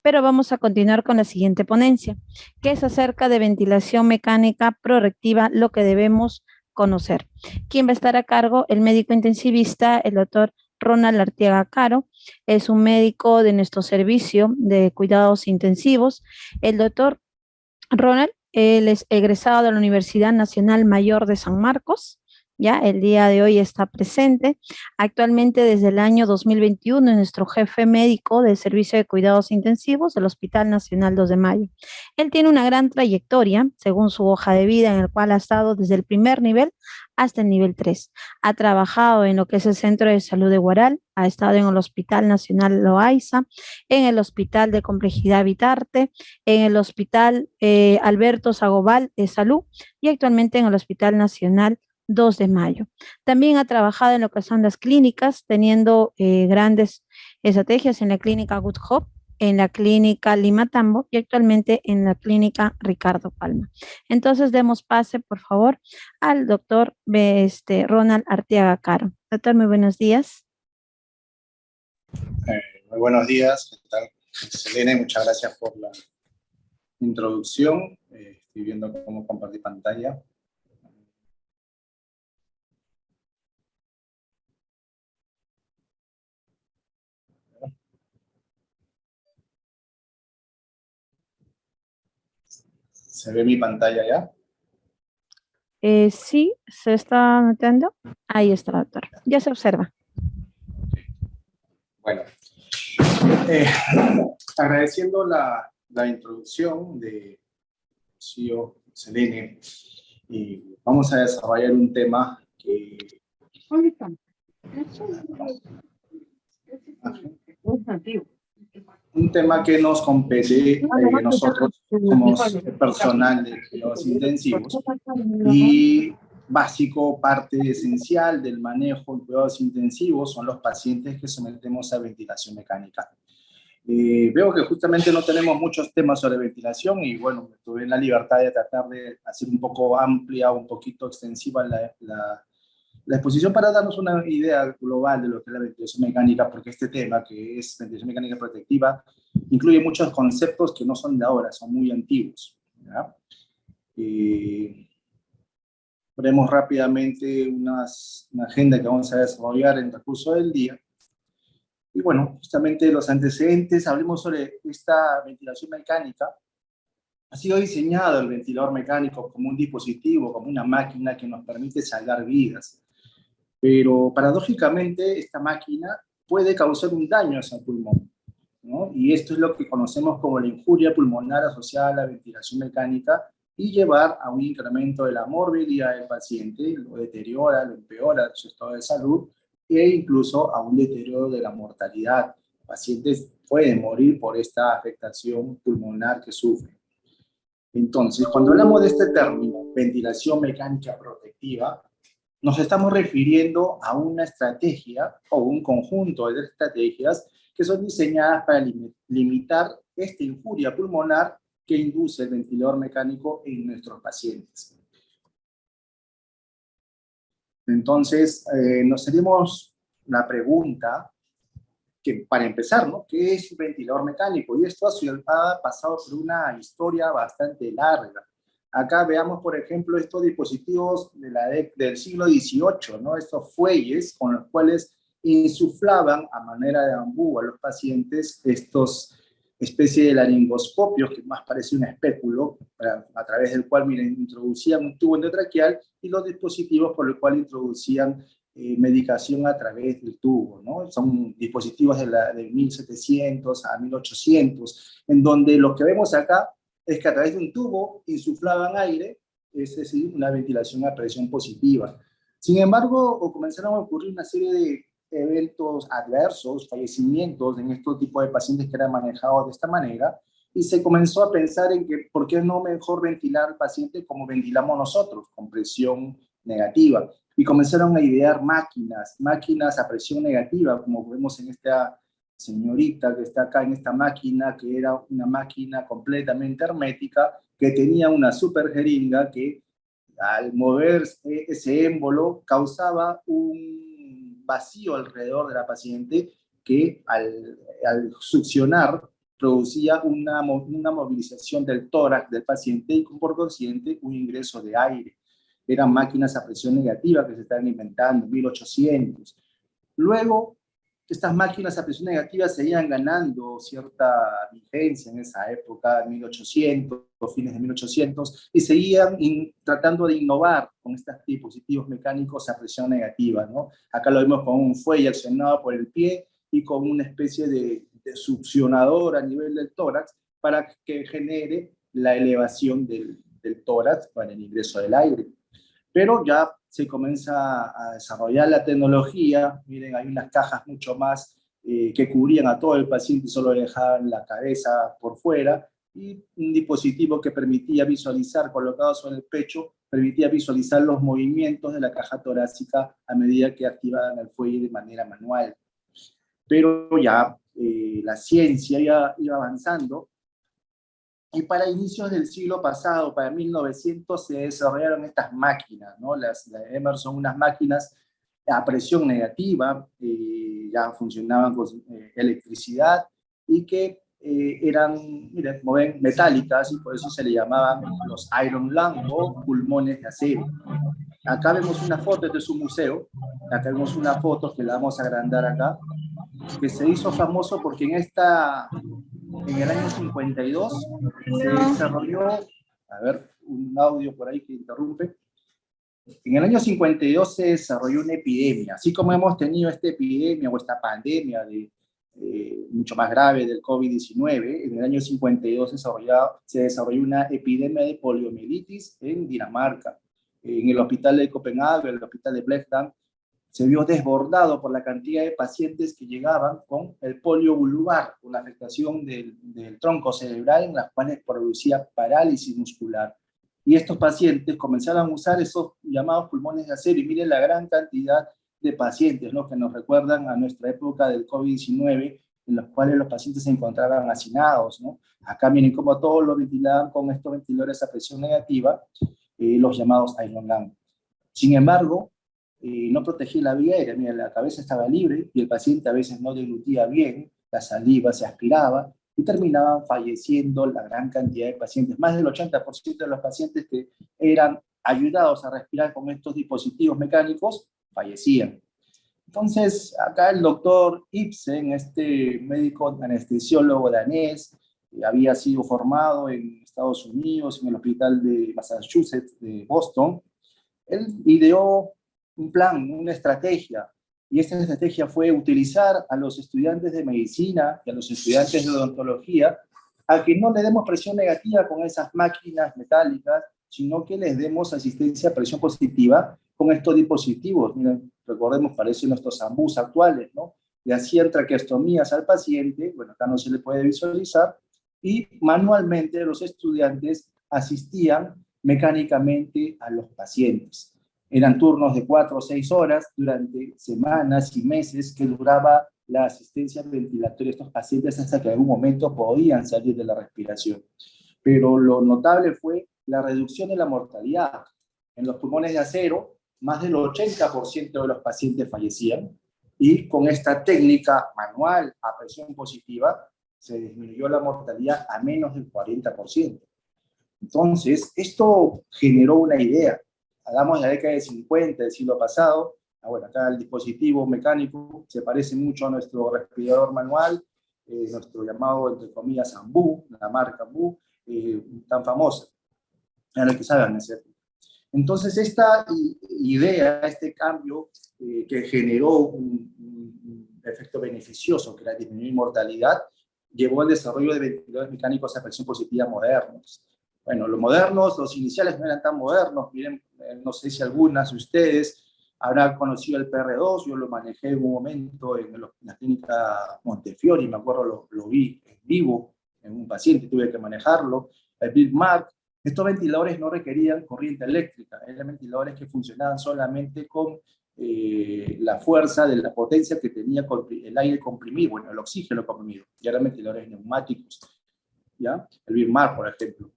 pero vamos a continuar con la siguiente ponencia, que es acerca de ventilación mecánica proactiva, lo que debemos conocer. ¿Quién va a estar a cargo? El médico intensivista, el doctor Ronald Arteaga Caro, es un médico de nuestro servicio de cuidados intensivos. El doctor Ronald, él es egresado de la Universidad Nacional Mayor de San Marcos, ya el día de hoy está presente. Actualmente desde el año 2021 es nuestro jefe médico del Servicio de Cuidados Intensivos del Hospital Nacional 2 de Mayo. Él tiene una gran trayectoria, según su hoja de vida, en el cual ha estado desde el primer nivel hasta el nivel 3. Ha trabajado en lo que es el Centro de Salud de Guaral, ha estado en el Hospital Nacional Loaiza, en el Hospital de Complejidad Vitarte, en el Hospital Alberto Sagobal de Salud y actualmente en el Hospital Nacional 2 de Mayo. También ha trabajado en lo que son las clínicas, teniendo grandes estrategias en la clínica Good Hope, en la clínica Lima Tambo y actualmente en la clínica Ricardo Palma. Entonces, demos pase, por favor, al doctor Ronald Arteaga Caro. Doctor, muy buenos días. Muy buenos días, ¿qué tal? Selene, muchas gracias por la introducción. Estoy viendo cómo compartir pantalla. ¿Se ve mi pantalla ya? Sí, se está notando. Ahí está, doctor. Ya se observa. Bueno, agradeciendo la introducción de CEO Selene, vamos a desarrollar un tema que... Un tema que nos compete, nosotros somos personal de cuidados intensivos y básico, parte esencial del manejo de cuidados intensivos son los pacientes que sometemos a ventilación mecánica. Veo que justamente no tenemos muchos temas sobre ventilación y bueno, me tuve la libertad de tratar de hacer un poco amplia, un poquito extensiva la exposición para darnos una idea global de lo que es la ventilación mecánica, porque este tema, que es ventilación mecánica protectiva, incluye muchos conceptos que no son de ahora, son muy antiguos. ¿Ya? Veremos rápidamente una agenda que vamos a desarrollar en el transcurso del día. Y bueno, justamente los antecedentes, hablemos sobre esta ventilación mecánica. Ha sido diseñado el ventilador mecánico como un dispositivo, como una máquina que nos permite salvar vidas. Pero paradójicamente esta máquina puede causar un daño a ese pulmón, ¿no? Y esto es lo que conocemos como la injuria pulmonar asociada a la ventilación mecánica y llevar a un incremento de la morbilidad del paciente, lo deteriora, lo empeora su estado de salud e incluso a un deterioro de la mortalidad. Pacientes pueden morir por esta afectación pulmonar que sufren. Entonces, cuando hablamos de este término, ventilación mecánica protectiva, nos estamos refiriendo a una estrategia o un conjunto de estrategias que son diseñadas para limitar esta injuria pulmonar que induce el ventilador mecánico en nuestros pacientes. Entonces, nos haremos la pregunta, que para empezar, ¿no? ¿Qué es un ventilador mecánico? Y esto ha pasado por una historia bastante larga. Acá veamos, por ejemplo, estos dispositivos del siglo XVIII, ¿no? Estos fuelles con los cuales insuflaban a manera de ambú a los pacientes estos especie de laringoscopios, que más parece un espéculo, a través del cual, miren, introducían un tubo endotraqueal y los dispositivos por el cual introducían medicación a través del tubo, ¿no? Son dispositivos de 1700 a 1800, en donde lo que vemos acá es que a través de un tubo insuflaban aire, es decir, una ventilación a presión positiva. Sin embargo, comenzaron a ocurrir una serie de eventos adversos, fallecimientos en estos tipos de pacientes que eran manejados de esta manera, y se comenzó a pensar en que por qué no mejor ventilar al paciente como ventilamos nosotros, con presión negativa. Y comenzaron a idear máquinas a presión negativa, como vemos en esta señorita que está acá en esta máquina, que era una máquina completamente hermética, que tenía una super jeringa que al mover ese émbolo causaba un vacío alrededor de la paciente que al succionar producía una movilización del tórax del paciente y por consiguiente un ingreso de aire. Eran máquinas a presión negativa que se estaban inventando en 1800. Luego, estas máquinas a presión negativa seguían ganando cierta vigencia en esa época, 1800, fines de 1800, y seguían tratando de innovar con estos dispositivos mecánicos a presión negativa, ¿no? Acá lo vemos con un fuelle accionado por el pie y con una especie de succionador a nivel del tórax para que genere la elevación del tórax para el ingreso del aire. Pero ya se comienza a desarrollar la tecnología. Miren, hay unas cajas mucho más que cubrían a todo el paciente y solo dejaban la cabeza por fuera, y un dispositivo que permitía visualizar, colocado sobre el pecho, permitía visualizar los movimientos de la caja torácica a medida que activaban el fuelle de manera manual. Pero ya la ciencia iba avanzando, y para inicios del siglo pasado, para 1900, se desarrollaron estas máquinas, ¿no? Las Emerson son unas máquinas a presión negativa, ya funcionaban con electricidad, y que eran, miren, como ven, metálicas, y por eso se le llamaban los Iron Lung o pulmones de acero. Acá vemos una foto, este es un museo, acá vemos una foto que la vamos a agrandar acá, que se hizo famoso porque en el año 52 se desarrolló, a ver, un audio por ahí que interrumpe. En el año 52 se desarrolló una epidemia, así como hemos tenido esta epidemia o esta pandemia mucho más grave del COVID-19. En el año 52 se desarrolló una epidemia de poliomielitis en Dinamarca. En el hospital de Copenhague, el hospital de Blekland, se vio desbordado por la cantidad de pacientes que llegaban con el polio vulvar, con la afectación del tronco cerebral, en las cuales producía parálisis muscular. Y estos pacientes comenzaron a usar esos llamados pulmones de acero, y miren la gran cantidad de pacientes, ¿no?, que nos recuerdan a nuestra época del COVID-19, en los cuales los pacientes se encontraban hacinados, ¿no? Acá miren cómo todos lo ventilaban con estos ventiladores a presión negativa, los llamados Iron Lung. Sin embargo, no protegía la vía aérea. Mira, la cabeza estaba libre y el paciente a veces no deglutía bien, la saliva se aspiraba y terminaban falleciendo la gran cantidad de pacientes. Más del 80% de los pacientes que eran ayudados a respirar con estos dispositivos mecánicos fallecían. Entonces, acá el doctor Ibsen, este médico anestesiólogo danés, había sido formado en Estados Unidos, en el hospital de Massachusetts, de Boston. Él ideó un plan, una estrategia, y esta estrategia fue utilizar a los estudiantes de medicina y a los estudiantes de odontología a que no le demos presión negativa con esas máquinas metálicas, sino que les demos asistencia a presión positiva con estos dispositivos. Miren, recordemos, parecen nuestros ambús actuales, ¿no? Le hacían traqueostomías al paciente, bueno, acá no se le puede visualizar, y manualmente los estudiantes asistían mecánicamente a los pacientes. Eran turnos de 4 o 6 horas durante semanas y meses que duraba la asistencia ventilatoria a estos pacientes hasta que en algún momento podían salir de la respiración. Pero lo notable fue la reducción de la mortalidad. En los pulmones de acero, más del 80% de los pacientes fallecían, y con esta técnica manual a presión positiva se disminuyó la mortalidad a menos del 40%. Entonces, esto generó una idea. Hablamos de la década de 50 del siglo pasado. Bueno, acá el dispositivo mecánico se parece mucho a nuestro respirador manual, nuestro llamado, entre comillas, Ambu, la marca Ambu, tan famosa, a los que saben hacer. Entonces, esta idea, este cambio que generó un efecto beneficioso, que era disminuir mortalidad, llevó al desarrollo de ventiladores mecánicos a presión positiva modernos. Bueno, los modernos, los iniciales no eran tan modernos. Miren, no sé si algunas de ustedes habrán conocido el PR2, yo lo manejé en un momento en la clínica Montefiori, me acuerdo, lo vi en vivo en un paciente, tuve que manejarlo. El BIRMAR. Estos ventiladores no requerían corriente eléctrica, eran ventiladores que funcionaban solamente con la fuerza de la potencia que tenía el aire comprimido, bueno, el oxígeno comprimido, y eran ventiladores neumáticos, ¿ya? El BIRMAR, por ejemplo.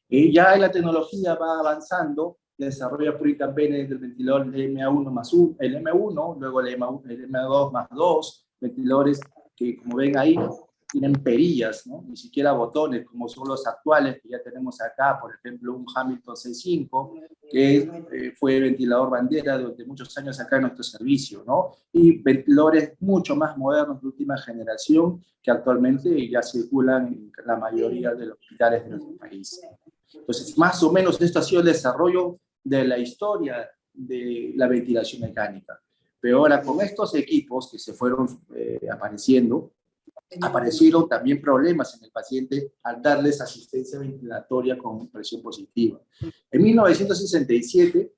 Ya la tecnología va avanzando, desarrolla también el ventilador el MA1 más 1, el M1, luego el MA2 más 2, ventiladores que, como ven ahí, tienen perillas, ¿no? Ni siquiera botones, como son los actuales que ya tenemos acá, por ejemplo, un Hamilton 65, que fue ventilador bandera durante muchos años acá en nuestro servicio, ¿no? Y ventiladores mucho más modernos de última generación que actualmente ya circulan en la mayoría de los hospitales de nuestro país. Entonces, más o menos esto ha sido el desarrollo de la historia de la ventilación mecánica. Pero ahora, con estos equipos que se fueron aparecieron también problemas en el paciente al darles asistencia ventilatoria con presión positiva. En 1967,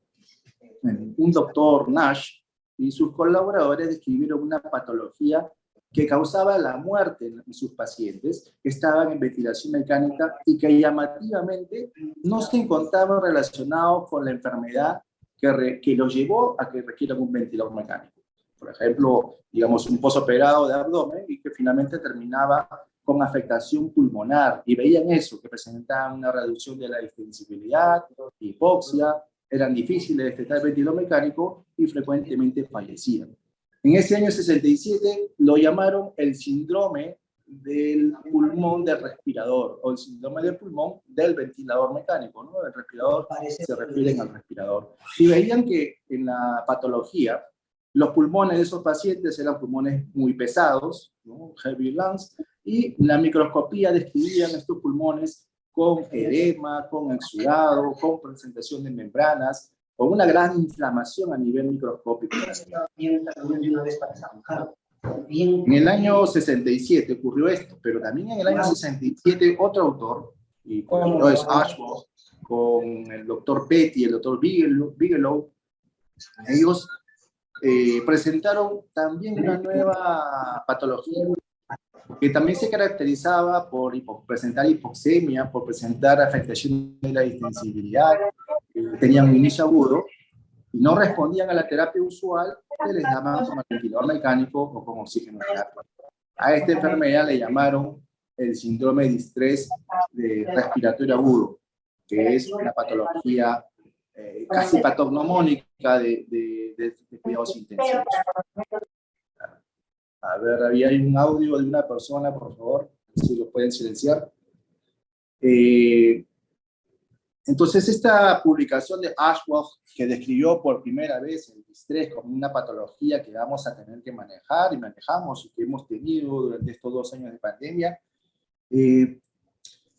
un doctor Nash y sus colaboradores describieron una patología que causaba la muerte en sus pacientes que estaban en ventilación mecánica y que llamativamente no se encontraban relacionados con la enfermedad que los llevó a que requieran un ventilador mecánico. Por ejemplo, digamos, un postoperado de abdomen y que finalmente terminaba con afectación pulmonar. Y veían eso, que presentaban una reducción de la distensibilidad, hipoxia, eran difíciles de detectar el ventilador mecánico y frecuentemente fallecían. En ese año 67 lo llamaron el síndrome del pulmón del respirador, o el síndrome del pulmón del ventilador mecánico, ¿no? El respirador se refieren al respirador. Y veían que en la patología, los pulmones de esos pacientes eran pulmones muy pesados, ¿no? Heavy lungs, y la microscopía describían estos pulmones con edema, con exudado, con presentación de membranas, con una gran inflamación a nivel microscópico. En el año 67 ocurrió esto, pero también en el año 67 otro autor, y colaboró es Ashworth, con el doctor Petty y el doctor Bigelow, ellos presentaron también una nueva patología que también se caracterizaba por presentar hipoxemia, por presentar afectación de la distensibilidad, tenían un inicio agudo y no respondían a la terapia usual que les llamaban como ventilador mecánico o con oxígeno terapia. A esta enfermedad le llamaron el síndrome de estrés respiratorio agudo, que es una patología casi patognomónica de cuidados intensivos. A ver, había un audio de una persona, por favor, si lo pueden silenciar. Entonces, esta publicación de Ashworth, que describió por primera vez el distrés como una patología que vamos a tener que manejar y manejamos y que hemos tenido durante estos 2 años de pandemia,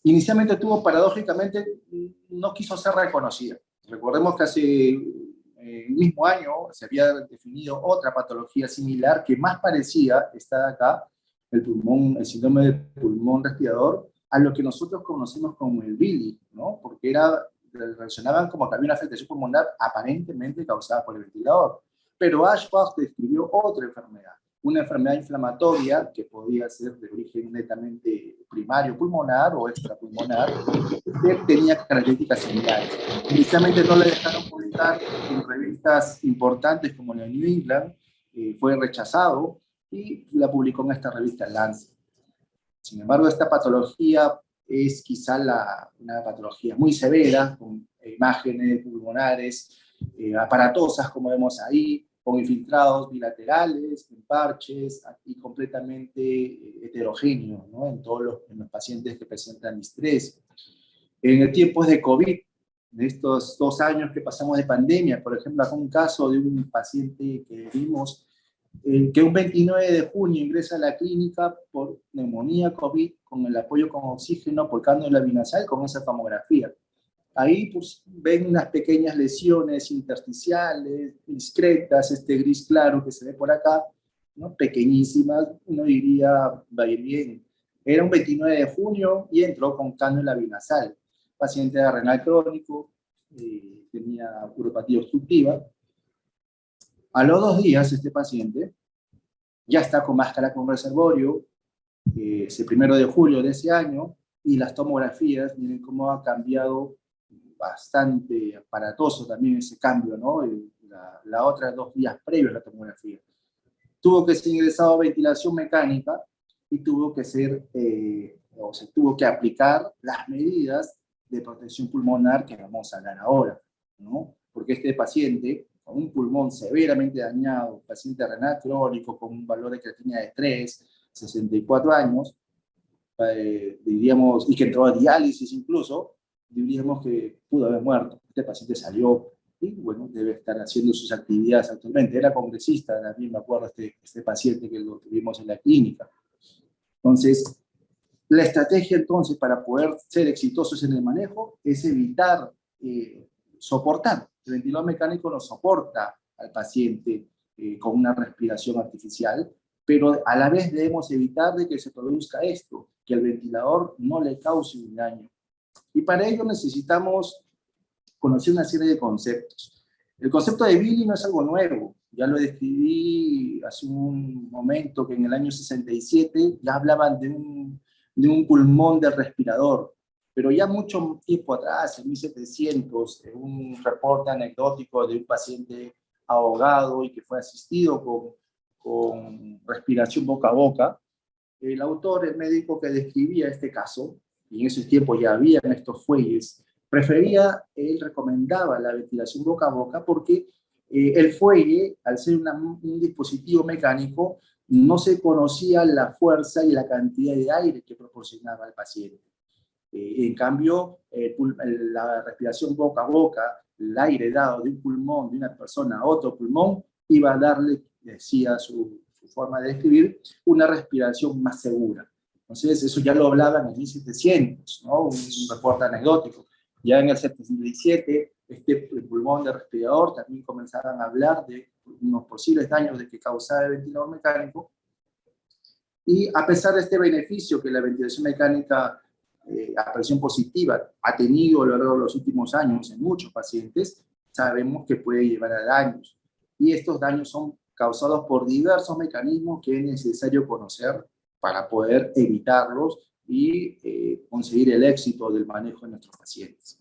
inicialmente paradójicamente, no quiso ser reconocida. Recordemos que hace el mismo año se había definido otra patología similar que más parecía, está de acá, el síndrome del pulmón respirador, a lo que nosotros conocemos como el BILI, ¿no? Porque relacionaban como también una afectación pulmonar aparentemente causada por el ventilador. Pero Ashworth describió otra enfermedad, una enfermedad inflamatoria que podía ser de origen netamente primario pulmonar o extrapulmonar, que tenía características similares. Inicialmente no le dejaron publicar en revistas importantes como la New England, fue rechazado y la publicó en esta revista Lancet. Sin embargo, esta patología es quizá una patología muy severa, con imágenes pulmonares aparatosas, como vemos ahí, con infiltrados bilaterales, en parches, y completamente heterogéneos, ¿no? En los pacientes que presentan estrés. En el tiempo de COVID, de estos 2 años que pasamos de pandemia, por ejemplo, acá un caso de un paciente que vimos que un 29 de junio ingresa a la clínica por neumonía COVID con el apoyo con oxígeno por cánula binasal con esa tomografía. Ahí pues, ven unas pequeñas lesiones intersticiales, discretas, este gris claro que se ve por acá, ¿no? Pequeñísimas, uno diría va a ir bien. Era un 29 de junio y entró con cánula binasal. Paciente de renal crónico, tenía uropatía obstructiva. A los 2 días, este paciente ya está con máscara con reservorio, es el 1 de julio de ese año, y las tomografías, miren cómo ha cambiado bastante aparatoso también ese cambio, ¿no? La otra 2 días previos a la tomografía. Tuvo que ser ingresado a ventilación mecánica y tuvo que se tuvo que aplicar las medidas de protección pulmonar que vamos a hablar ahora, ¿no? Porque este paciente, con un pulmón severamente dañado, paciente renal crónico con un valor de creatinina de 3, 64 años, diríamos, y que entró a diálisis incluso, diríamos que pudo haber muerto. Este paciente salió y, bueno, debe estar haciendo sus actividades actualmente. Era congresista, también me acuerdo, este paciente que lo tuvimos en la clínica. Entonces, la estrategia entonces para poder ser exitosos en el manejo es evitar soportar. El ventilador mecánico no soporta al paciente con una respiración artificial, pero a la vez debemos evitar de que se produzca esto, que el ventilador no le cause un daño. Y para ello necesitamos conocer una serie de conceptos. El concepto de Billy no es algo nuevo, ya lo describí hace un momento, que en el año 67 ya hablaban de un pulmón de respirador, pero ya mucho tiempo atrás, en 1700, en un reporte anecdótico de un paciente ahogado y que fue asistido con respiración boca a boca, el autor, el médico que describía este caso, y en ese tiempo ya había estos fuelles, él recomendaba la ventilación boca a boca porque el fuelle, al ser un dispositivo mecánico, no se conocía la fuerza y la cantidad de aire que proporcionaba al paciente. En cambio, la respiración boca a boca, el aire dado de un pulmón de una persona a otro pulmón, iba a darle, decía su forma de describir, una respiración más segura. Entonces, eso ya lo hablaban en 1700, ¿no? Un reporte anecdótico. Ya en el 77, el pulmón de respirador también comenzaron a hablar de unos posibles daños de que causaba el ventilador mecánico. Y a pesar de este beneficio que la ventilación mecánica a presión positiva ha tenido a lo largo de los últimos años en muchos pacientes, sabemos que puede llevar a daños. Y estos daños son causados por diversos mecanismos que es necesario conocer para poder evitarlos y conseguir el éxito del manejo de nuestros pacientes.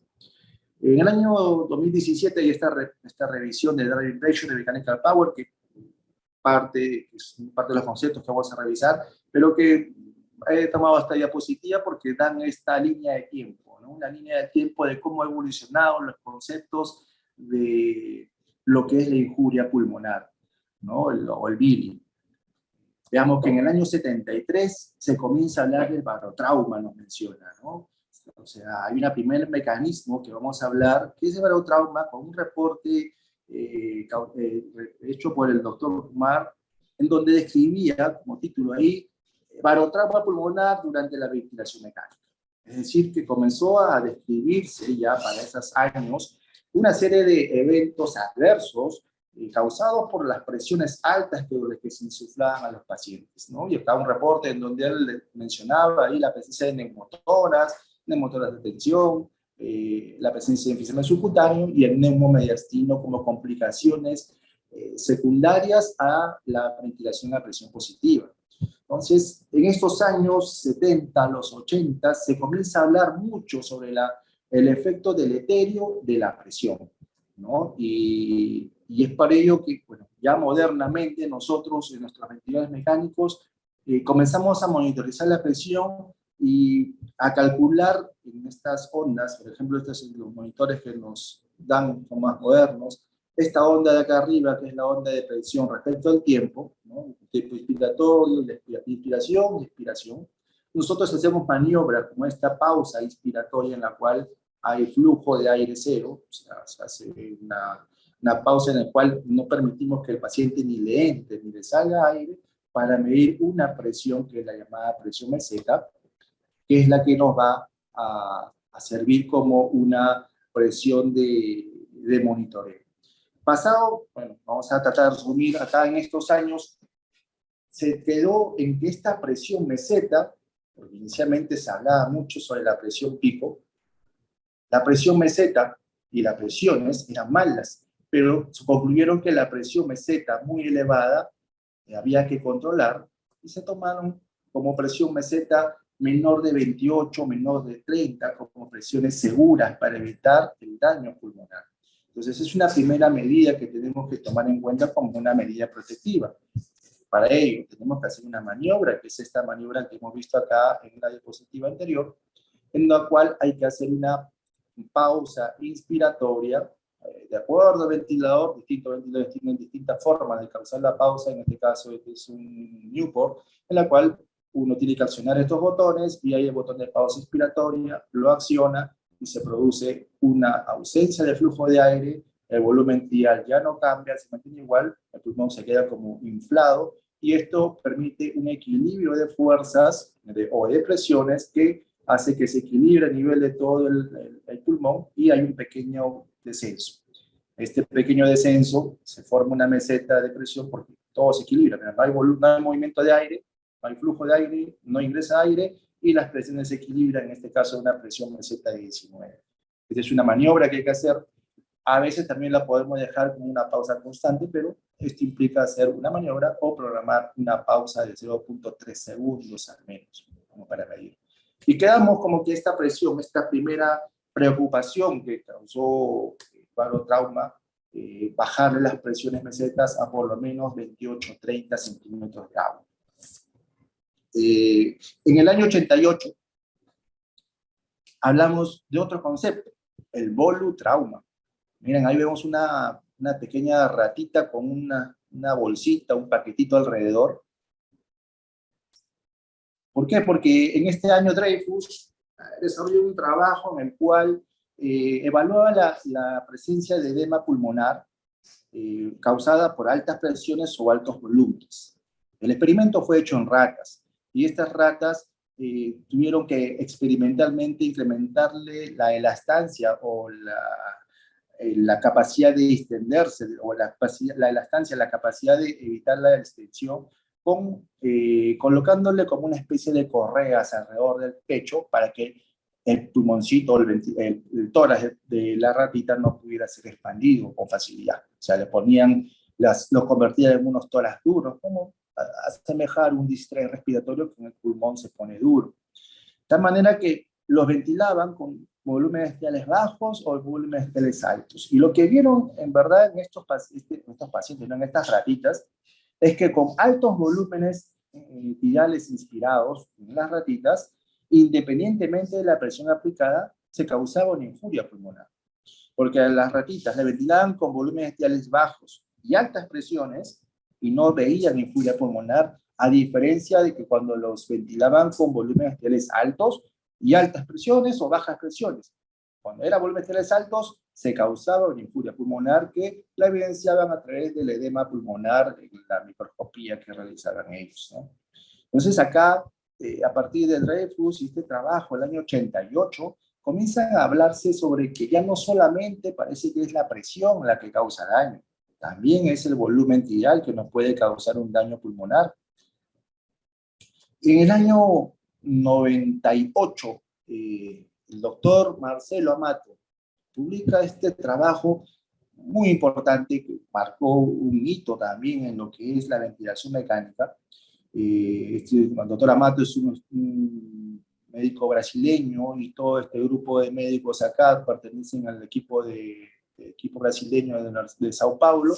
En el año 2017 hay esta revisión de Driving Pressure de Mechanical Power, que es parte de los conceptos que vamos a revisar, pero que he tomado esta diapositiva porque dan esta línea de tiempo, ¿no? Una línea de tiempo de cómo ha evolucionado los conceptos de lo que es la injuria pulmonar, ¿no? O el Billy. Veamos que en el año 73 se comienza a hablar del barotrauma, nos menciona, ¿no? O sea, hay un primer mecanismo que vamos a hablar, que es el barotrauma, con un reporte hecho por el doctor Kumar, en donde describía, como título ahí, barotrauma pulmonar durante la ventilación mecánica. Es decir, que comenzó a describirse ya para esos años una serie de eventos adversos causados por las presiones altas que se insuflaban a los pacientes, ¿no? Y estaba un reporte en donde él mencionaba ahí la presencia de neumotoras de tensión, la presencia de enfisema subcutáneo y el neumomediastino como complicaciones secundarias a la ventilación a presión positiva. Entonces, en estos años 70, los 80, se comienza a hablar mucho sobre el efecto deleterio de la presión, ¿no? Y es para ello que, bueno, ya modernamente nosotros en nuestros ventiladores mecánicos comenzamos a monitorizar la presión y a calcular en estas ondas, por ejemplo, estos son los monitores que nos dan, son más modernos, esta onda de acá arriba, que es la onda de presión respecto al tiempo, ¿no? El tiempo inspiratorio, inspiración y expiración. Nosotros hacemos maniobras como esta pausa inspiratoria en la cual hay flujo de aire cero, o sea, se hace una pausa en la cual no permitimos que el paciente ni le entre ni le salga aire para medir una presión que es la llamada presión meseta, que es la que nos va a servir como una presión de monitoreo. Pasado, bueno, vamos a tratar de resumir acá en estos años, se quedó en que esta presión meseta, porque inicialmente se hablaba mucho sobre la presión pico, la presión meseta y las presiones eran malas, pero concluyeron que la presión meseta muy elevada había que controlar y se tomaron como presión meseta menor de 28, menor de 30, como presiones seguras para evitar el daño pulmonar. Entonces es una primera medida que tenemos que tomar en cuenta como una medida protectiva. Para ello tenemos que hacer una maniobra, que es esta maniobra que hemos visto acá en la diapositiva anterior, en la cual hay que hacer una pausa inspiratoria, de acuerdo al ventilador, distintos ventiladores tienen distintas formas de causar la pausa, en este caso este es un Newport, en la cual uno tiene que accionar estos botones y hay el botón de pausa expiratoria, lo acciona y se produce una ausencia de flujo de aire, el volumen tibial ya no cambia, se mantiene igual, el pulmón se queda como inflado y esto permite un equilibrio de fuerzas o de presiones que hace que se equilibre a nivel de todo el pulmón y hay un pequeño descenso. Este pequeño descenso se forma una meseta de presión porque todo se equilibra, no hay, no hay movimiento de aire, no hay flujo de aire, no ingresa aire y las presiones se equilibran, en este caso una presión meseta de 19. Esta es una maniobra que hay que hacer. A veces también la podemos dejar como una pausa constante, pero esto implica hacer una maniobra o programar una pausa de 0.3 segundos al menos, como para medir. Y quedamos como que esta presión, esta primera preocupación que causó el cuadro trauma, bajarle las presiones mesetas a por lo menos 28-30 centímetros de agua. En el año 88 hablamos de otro concepto, el volutrauma. Miren, ahí vemos una pequeña ratita con una bolsita, un paquetito alrededor. ¿Por qué? Porque en este año Dreyfus desarrolló un trabajo en el cual evaluaba la presencia de edema pulmonar causada por altas presiones o altos volúmenes. El experimento fue hecho en ratas y estas ratas tuvieron que experimentalmente incrementarle la elastancia o la capacidad de distenderse o la elastancia, la capacidad de evitar la extensión colocándole como una especie de correas alrededor del pecho para que el pulmoncito, el tórax de la ratita no pudiera ser expandido con facilidad. O sea, le ponían, lo convertían en unos tórax duros, como asemejar un distrés respiratorio que en el pulmón se pone duro. De tal manera que los ventilaban con volúmenes estiales bajos o volúmenes estiales altos. Y lo que vieron en verdad en estos pacientes, no en estas ratitas, es que con altos volúmenes estiales inspirados en las ratitas, independientemente de la presión aplicada, se causaba una infuria pulmonar. Porque a las ratitas le ventilaban con volúmenes estiales bajos y altas presiones y no veían infuria pulmonar, a diferencia de que cuando los ventilaban con volúmenes estiales altos y altas presiones o bajas presiones. Cuando eran volúmenes estiales altos, se causaba una infuria pulmonar que la evidenciaban a través del edema pulmonar en la microscopía que realizaban ellos, ¿no? Entonces acá, a partir de Dreyfus y este trabajo, el año 88, comienzan a hablarse sobre que ya no solamente parece que es la presión la que causa daño, también es el volumen tibial que nos puede causar un daño pulmonar. En el año 98, el doctor Marcelo Amato publica este trabajo muy importante que marcó un hito también en lo que es la ventilación mecánica. El doctor Amato es un médico brasileño y todo este grupo de médicos acá pertenecen al equipo brasileño de Sao Paulo,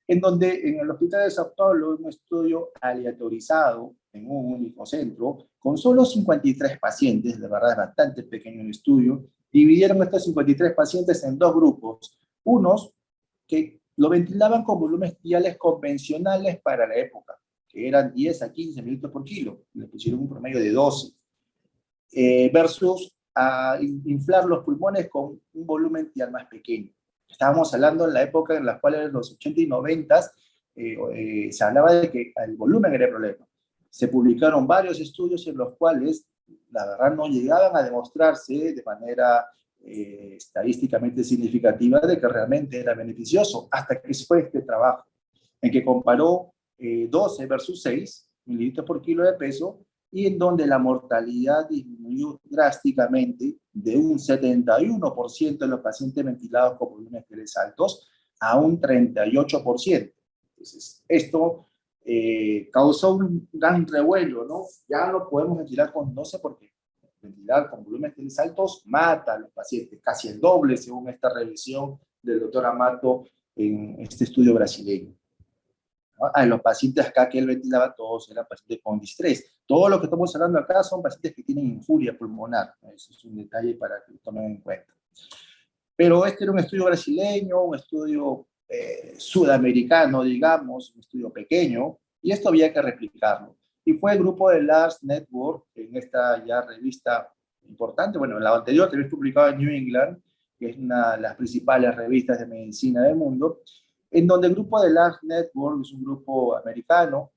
en donde en el hospital de Sao Paulo un estudio aleatorizado en un único centro, con solo 53 pacientes, de verdad es bastante pequeño el estudio, dividieron estos 53 pacientes en dos grupos, unos que lo ventilaban con volúmenes tibiales convencionales para la época, que eran 10 a 15 minutos por kilo, le pusieron un promedio de 12, versus a inflar los pulmones con un volumen tibial más pequeño. Estábamos hablando en la época en la cual en los 80 y 90 se hablaba de que el volumen era el problema. Se publicaron varios estudios en los cuales la verdad no llegaban a demostrarse de manera estadísticamente significativa de que realmente era beneficioso, hasta que fue este trabajo en que comparó 12 versus 6 mililitros por kilo de peso y en donde la mortalidad disminuyó drásticamente de un 71% de los pacientes ventilados con volúmenes tibiales altos a un 38%. Entonces, esto causó un gran revuelo, ¿no? Ya no podemos ventilar con 12 porque ventilar con volúmenes tibiales altos mata a los pacientes, casi el doble según esta revisión del doctor Amato en este estudio brasileño. A los pacientes acá que él ventilaba, todos eran pacientes con distrés. Todo lo que estamos hablando acá son pacientes que tienen infuria pulmonar. Eso es un detalle para que lo tomen en cuenta. Pero este era un estudio brasileño, un estudio sudamericano, digamos, un estudio pequeño, y esto había que replicarlo. Y fue el grupo de Lars Network, en esta ya revista importante, bueno, en la anterior revista publicada en New England, que es una de las principales revistas de medicina del mundo, en donde el grupo de Lars Network, es un grupo americano,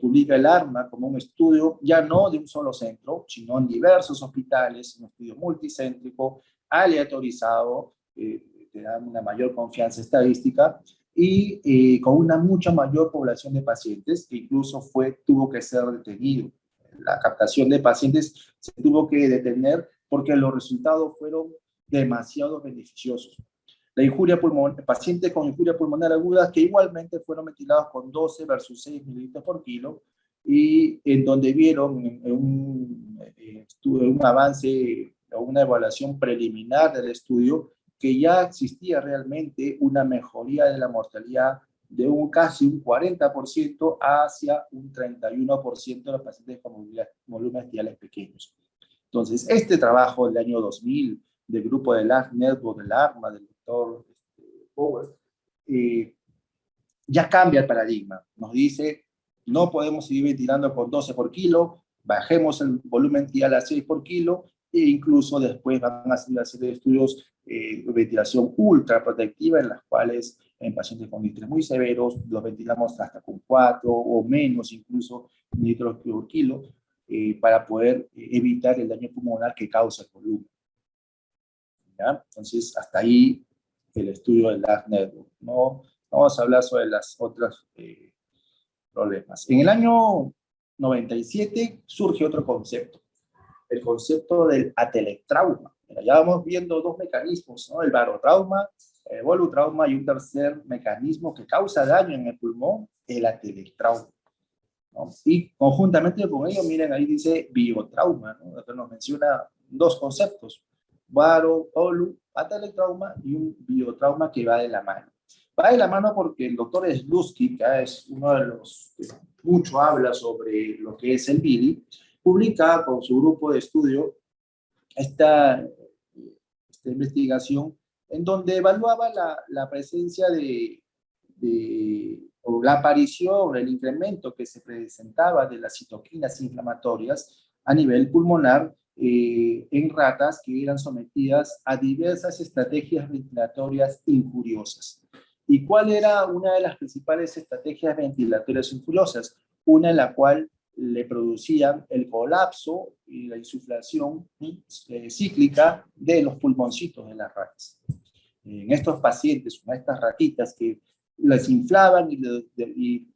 publica el ARMA como un estudio ya no de un solo centro, sino en diversos hospitales, un estudio multicéntrico, aleatorizado, que da una mayor confianza estadística, y con una mucha mayor población de pacientes, que incluso tuvo que ser detenido. La captación de pacientes se tuvo que detener porque los resultados fueron demasiado beneficiosos. La injuria pulmonar, pacientes con injuria pulmonar aguda que igualmente fueron ventilados con 12 versus 6 mililitros por kilo, y en donde vieron un avance o una evaluación preliminar del estudio que ya existía realmente una mejoría de la mortalidad de casi un 40% hacia un 31% de los pacientes con volúmenes diales pequeños. Entonces, este trabajo del año 2000 del grupo de Lars Network, del ARMA, del doctor Powers, ya cambia el paradigma. Nos dice, no podemos seguir ventilando con 12 por kilo, bajemos el volumen dial a 6 por kilo, e incluso después van a hacer una serie de estudios de ventilación ultra protectiva, en las cuales en pacientes con distrés muy severos los ventilamos hasta con 4 o menos incluso mililitros por kilo, para poder evitar el daño pulmonar que causa el volumen. ¿Ya? Entonces, hasta ahí el estudio del Lars Network. No vamos a hablar sobre las otras problemas. En el año 97 surge otro concepto, el concepto del atelectrauma. Ya vamos viendo dos mecanismos, ¿no? El barotrauma, el volutrauma, y un tercer mecanismo que causa daño en el pulmón, el atelectrauma, ¿no? Y conjuntamente con ello, miren, ahí dice biotrauma, ¿no? Que nos menciona dos conceptos, varo, volu, atelectrauma, y un biotrauma que va de la mano. Va de la mano porque el doctor Slutsky, que es uno de los que mucho habla sobre lo que es el BILI, publica con su grupo de estudio esta investigación en donde evaluaba la presencia o la aparición, el incremento que se presentaba de las citoquinas inflamatorias a nivel pulmonar en ratas que eran sometidas a diversas estrategias ventilatorias injuriosas. ¿Y cuál era una de las principales estrategias ventilatorias injuriosas? Una en la cual le producían el colapso y la insuflación cíclica de los pulmoncitos de las ratas. En estos pacientes, con estas ratitas que las inflaban y le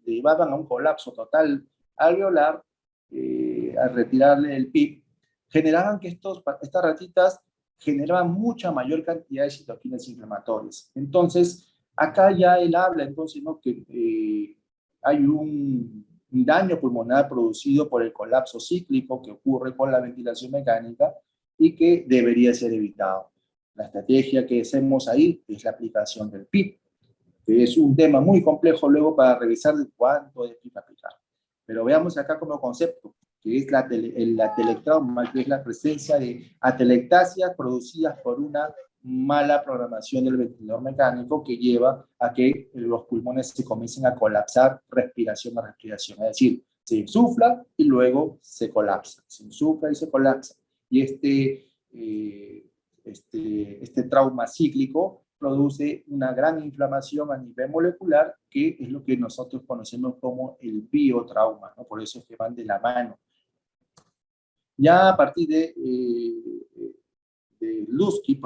llevaban a un colapso total alveolar, al retirarle el PIB, generaban que estas ratitas generaban mucha mayor cantidad de citoquinas inflamatorias. Entonces, acá ya él habla, entonces, ¿no? Que hay un daño pulmonar producido por el colapso cíclico que ocurre con la ventilación mecánica y que debería ser evitado. La estrategia que hacemos ahí es la aplicación del PIB, que es un tema muy complejo luego para revisar cuánto es PIB aplicar. Pero veamos acá como concepto, que es el atelectrauma, que es la presencia de atelectasias producidas por una mala programación del ventilador mecánico que lleva a que los pulmones se comiencen a colapsar respiración a respiración. Es decir, se insufla y luego se colapsa. Se insufla y se colapsa. Y este trauma cíclico produce una gran inflamación a nivel molecular, que es lo que nosotros conocemos como el biotrauma, ¿no? Por eso es que van de la mano. Ya a partir de Slutsky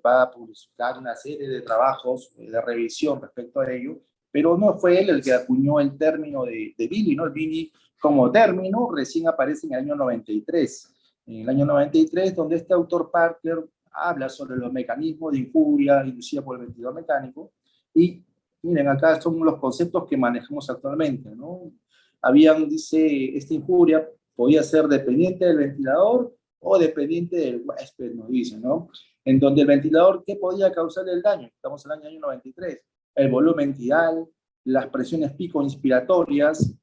va a publicar una serie de trabajos de revisión respecto a ello, pero no fue él el que acuñó el término de BILI, ¿no? El BILI como término recién aparece en el año 93. En el año 93, donde este autor Parker habla sobre los mecanismos de injuria inducida por el ventilador mecánico, y miren, acá son los conceptos que manejamos actualmente, ¿no? Dice, esta injuria podía ser dependiente del ventilador o dependiente del huésped, nos dicen, ¿no? En donde el ventilador, ¿qué podía causar el daño? Estamos en el año 93. El volumen tidal, las presiones pico inspiratorias,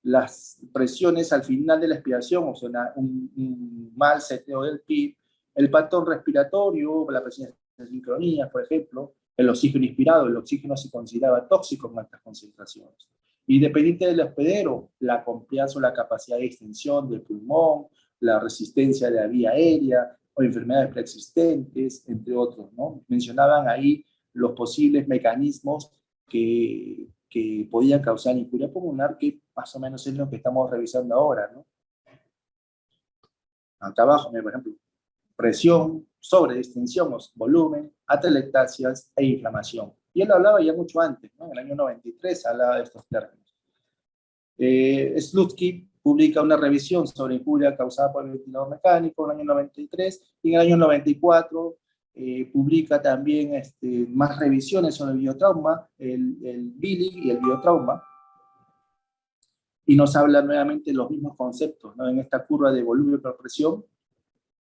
las presiones al final de la expiración, o sea, un mal seteo del PIB, el patrón respiratorio, la presión de sincronía, por ejemplo, el oxígeno inspirado, el oxígeno se consideraba tóxico en altas concentraciones. Independiente del hospedero, la confianza o la capacidad de extensión del pulmón, la resistencia de la vía aérea o enfermedades preexistentes, entre otros, ¿no? Mencionaban ahí los posibles mecanismos que podían causar injuria pulmonar, que más o menos es lo que estamos revisando ahora, ¿no? Acá abajo, por ejemplo, presión, sobredistensión, volumen, atelectasias e inflamación. Y él hablaba ya mucho antes, ¿no? En el año 93 hablaba de estos términos. Slutsky publica una revisión sobre injuria causada por el ventilador mecánico en el año 93, y en el año 94 publica también más revisiones sobre el biotrauma, el Billing y el biotrauma, y nos habla nuevamente los mismos conceptos, ¿no? En esta curva de volumen por presión,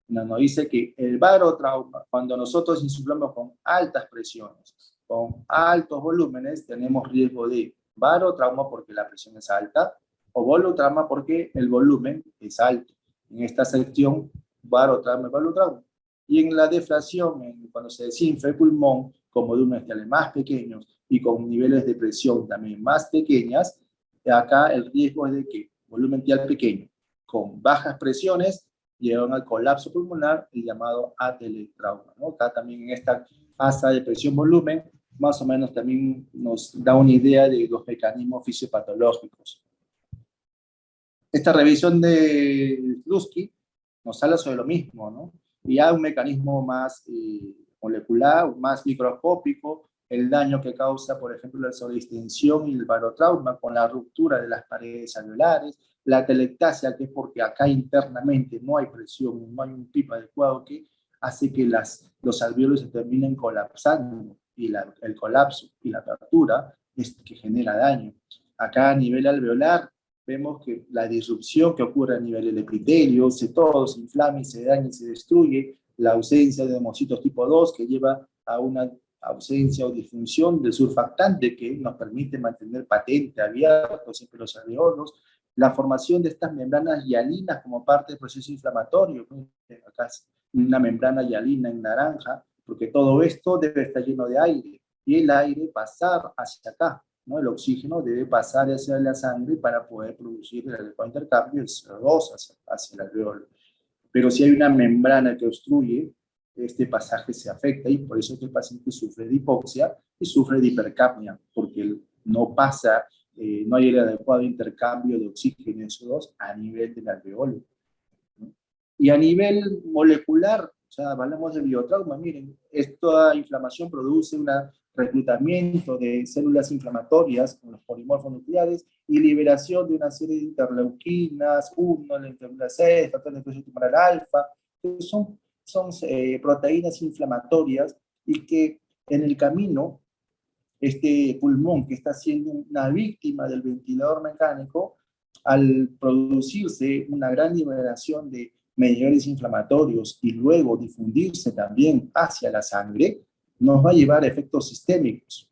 nos dice que el barotrauma, cuando nosotros insuflamos con altas presiones, con altos volúmenes, tenemos riesgo de barotrauma porque la presión es alta, o volutrauma porque el volumen es alto. En esta sección, barotrauma y volutrauma. Y en la deflación, cuando se desinfla el pulmón, con volúmenes más pequeños y con niveles de presión también más pequeñas, acá el riesgo es de que volumen tial pequeño, con bajas presiones, llevan al colapso pulmonar, el llamado atelectrauma, ¿no? Acá también en esta asa de presión-volumen, más o menos también nos da una idea de los mecanismos fisiopatológicos. Esta revisión de Slutsky nos habla sobre lo mismo, ¿no? Y hay un mecanismo más molecular, más microscópico, el daño que causa, por ejemplo, la sobredistensión y el barotrauma con la ruptura de las paredes alveolares, la atelectasia, que es porque acá internamente no hay presión, no hay un PIP adecuado, que hace que los alveolos se terminen colapsando, y el colapso y la apertura es que genera daño. Acá a nivel alveolar vemos que la disrupción que ocurre a nivel del epitelio, todo se inflama y se daña y se destruye, la ausencia de hemocitos tipo 2 que lleva a una ausencia o disfunción del surfactante que nos permite mantener patente, abierto siempre los alveolos, la formación de estas membranas hialinas como parte del proceso inflamatorio. Acá es una membrana hialina en naranja, porque todo esto debe estar lleno de aire, y el aire pasar hacia acá, ¿no? El oxígeno debe pasar hacia la sangre para poder producir el adecuado intercambio del CO2 hacia el alveolo. Pero si hay una membrana que obstruye, este pasaje se afecta, y por eso es que el paciente sufre de hipoxia y sufre de hipercapnia, porque no pasa, no hay el adecuado intercambio de oxígeno y CO2 a nivel del alveolo. Y a nivel molecular, o sea, hablamos de biotrauma, miren, esta inflamación produce un reclutamiento de células inflamatorias con los polimorfos nucleares y liberación de una serie de interleuquinas, 1, la interleuquina 6, factor de expresión tumoral alfa, que son proteínas inflamatorias, y que en el camino, este pulmón que está siendo una víctima del ventilador mecánico, al producirse una gran liberación de mediadores inflamatorios y luego difundirse también hacia la sangre, nos va a llevar a efectos sistémicos,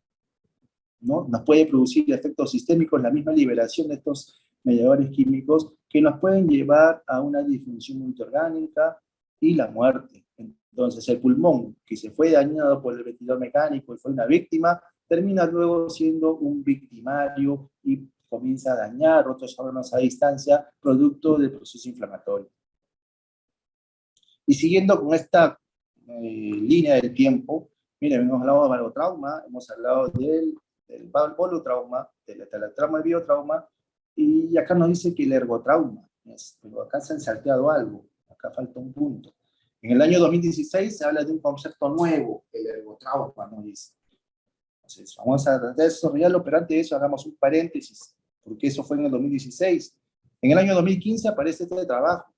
¿no? Nos puede producir efectos sistémicos la misma liberación de estos mediadores químicos, que nos pueden llevar a una disfunción multiorgánica y la muerte. Entonces, el pulmón que se fue dañado por el ventilador mecánico y fue una víctima, termina luego siendo un victimario y comienza a dañar otros órganos a distancia, producto del proceso inflamatorio. Y siguiendo con esta línea del tiempo, miren, hemos hablado de barotrauma, hemos hablado del volutrauma, del atelectrauma y biotrauma, y acá nos dice que el ergotrauma, pero acá se han salteado algo, acá falta un punto. En el año 2016 se habla de un concepto nuevo, el ergotrauma, nos dice. Entonces, vamos a tratar de desarrollarlo, pero antes de eso hagamos un paréntesis, porque eso fue en el 2016. En el año 2015 aparece este trabajo,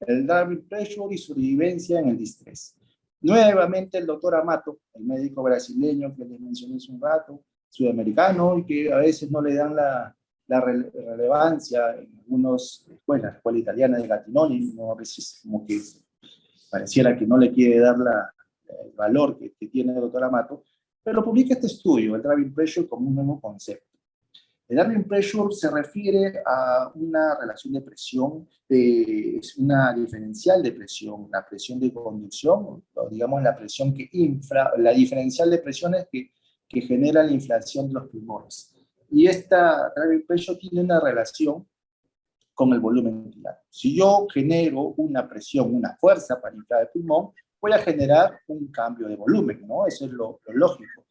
el Darwin Pressure y sobrevivencia en el distrés. Nuevamente el doctor Amato, el médico brasileño que les mencioné hace un rato, sudamericano, y que a veces no le dan la relevancia en algunas escuelas, la escuela italiana de Gattinoni, ¿no? A veces como que pareciera que no le quiere dar el valor que tiene el doctor Amato, pero publica este estudio, el Darwin Pressure, como un nuevo concepto. El Darwin Pressure se refiere a una relación de presión, es una diferencial de presión, la presión de conducción, o digamos la presión que infla, la diferencial de presiones que genera la inflación de los pulmones. Y esta driving pressure tiene una relación con el volumen ventilado. Si yo genero una presión, una fuerza para inflar el pulmón, voy a generar un cambio de volumen, ¿no? Eso es lo lógico.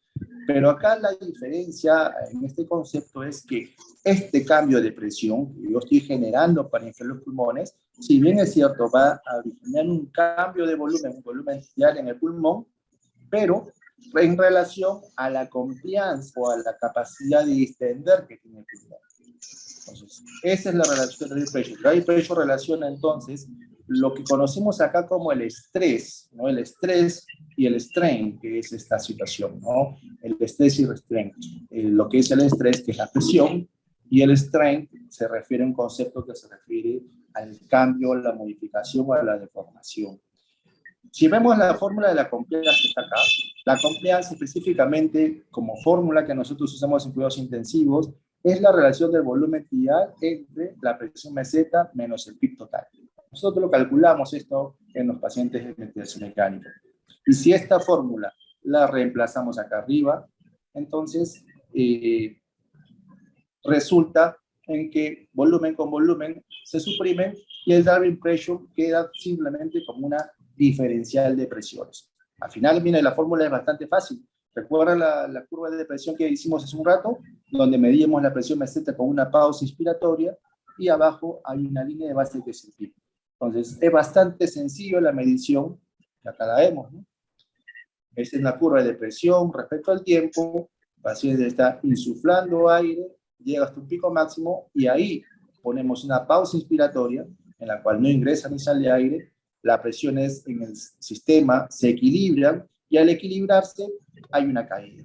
Pero acá la diferencia en este concepto es que este cambio de presión que yo estoy generando para inflar los pulmones, si bien es cierto, va a originar un cambio de volumen, un volumen inicial en el pulmón, pero en relación a la confianza o a la capacidad de distender que tiene el pulmón. Entonces, esa es la relación de driving pressure. Driving pressure relaciona entonces lo que conocemos acá como el estrés, ¿no? El estrés y el strain, que es esta situación, ¿no? El estrés y el strain. Lo que es el estrés, que es la presión, y el strain se refiere a un concepto que se refiere al cambio, la modificación o a la deformación. Si vemos la fórmula de la compliance que está acá, la compliance específicamente como fórmula que nosotros usamos en cuidados intensivos es la relación del volumen ideal entre la presión meseta menos el PIB total. Nosotros lo calculamos esto en los pacientes de ventilación mecánica. Y si esta fórmula la reemplazamos acá arriba, entonces resulta en que volumen con volumen se suprimen y el driving pressure queda simplemente como una diferencial de presiones. Al final, mira, la fórmula es bastante fácil. ¿Recuerda la curva de presión que hicimos hace un rato? Donde medíamos la presión meseta con una pausa inspiratoria y abajo hay una línea de base que es el PIB. Entonces, es bastante sencillo la medición, que acá la vemos, ¿no? Esta es la curva de presión respecto al tiempo. El paciente está insuflando aire, llega hasta un pico máximo y ahí ponemos una pausa inspiratoria en la cual no ingresa ni sale aire. Las presiones en el sistema se equilibran y al equilibrarse hay una caída.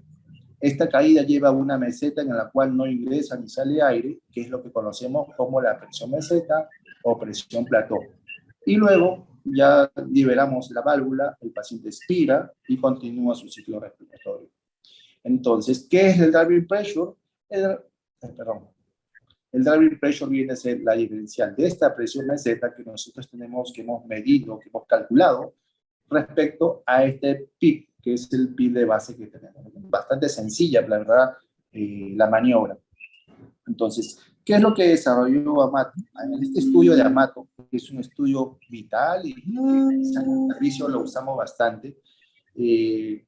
Esta caída lleva a una meseta en la cual no ingresa ni sale aire, que es lo que conocemos como la presión meseta o presión plató. Y luego ya liberamos la válvula, el paciente expira y continúa su ciclo respiratorio. Entonces, ¿qué es el driving pressure? El driving pressure viene a ser la diferencial de esta presión meseta que nosotros tenemos, que hemos medido, que hemos calculado, respecto a este PIB, que es el PIB de base que tenemos. Bastante sencilla, la verdad, la maniobra. Entonces, ¿qué es lo que desarrolló Amato? En este estudio de Amato, que es un estudio vital y en el servicio lo usamos bastante, es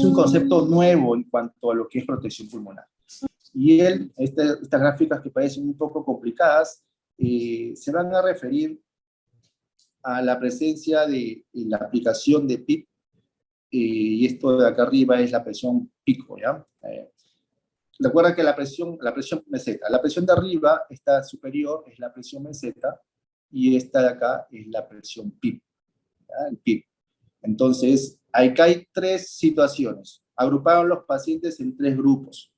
un concepto nuevo en cuanto a lo que es protección pulmonar. Y estas gráficas que parecen un poco complicadas, se van a referir a la presencia de la aplicación de PIB, y esto de acá arriba es la presión pico, ¿ya? Recuerda que la presión meseta, la presión de arriba, esta superior, es la presión meseta, y esta de acá es la presión PIB, ¿ya? El PIB. Entonces, acá hay tres situaciones. Agruparon los pacientes en tres grupos.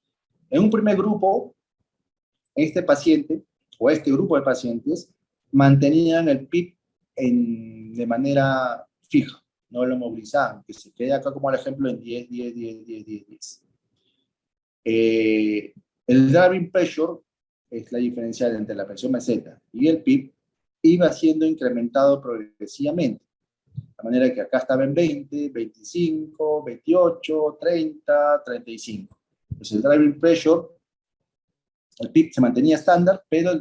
En un primer grupo, este paciente, o este grupo de pacientes, mantenían el PIB de manera fija, no lo movilizaban, que se quede acá como el ejemplo en 10, 10, 10, 10, 10, 10. El driving pressure es la diferencial entre la presión meseta y el PIB, iba siendo incrementado progresivamente. De manera que acá estaba en 20, 25, 28, 30, 35. Entonces el driving pressure, el PIB se mantenía estándar, pero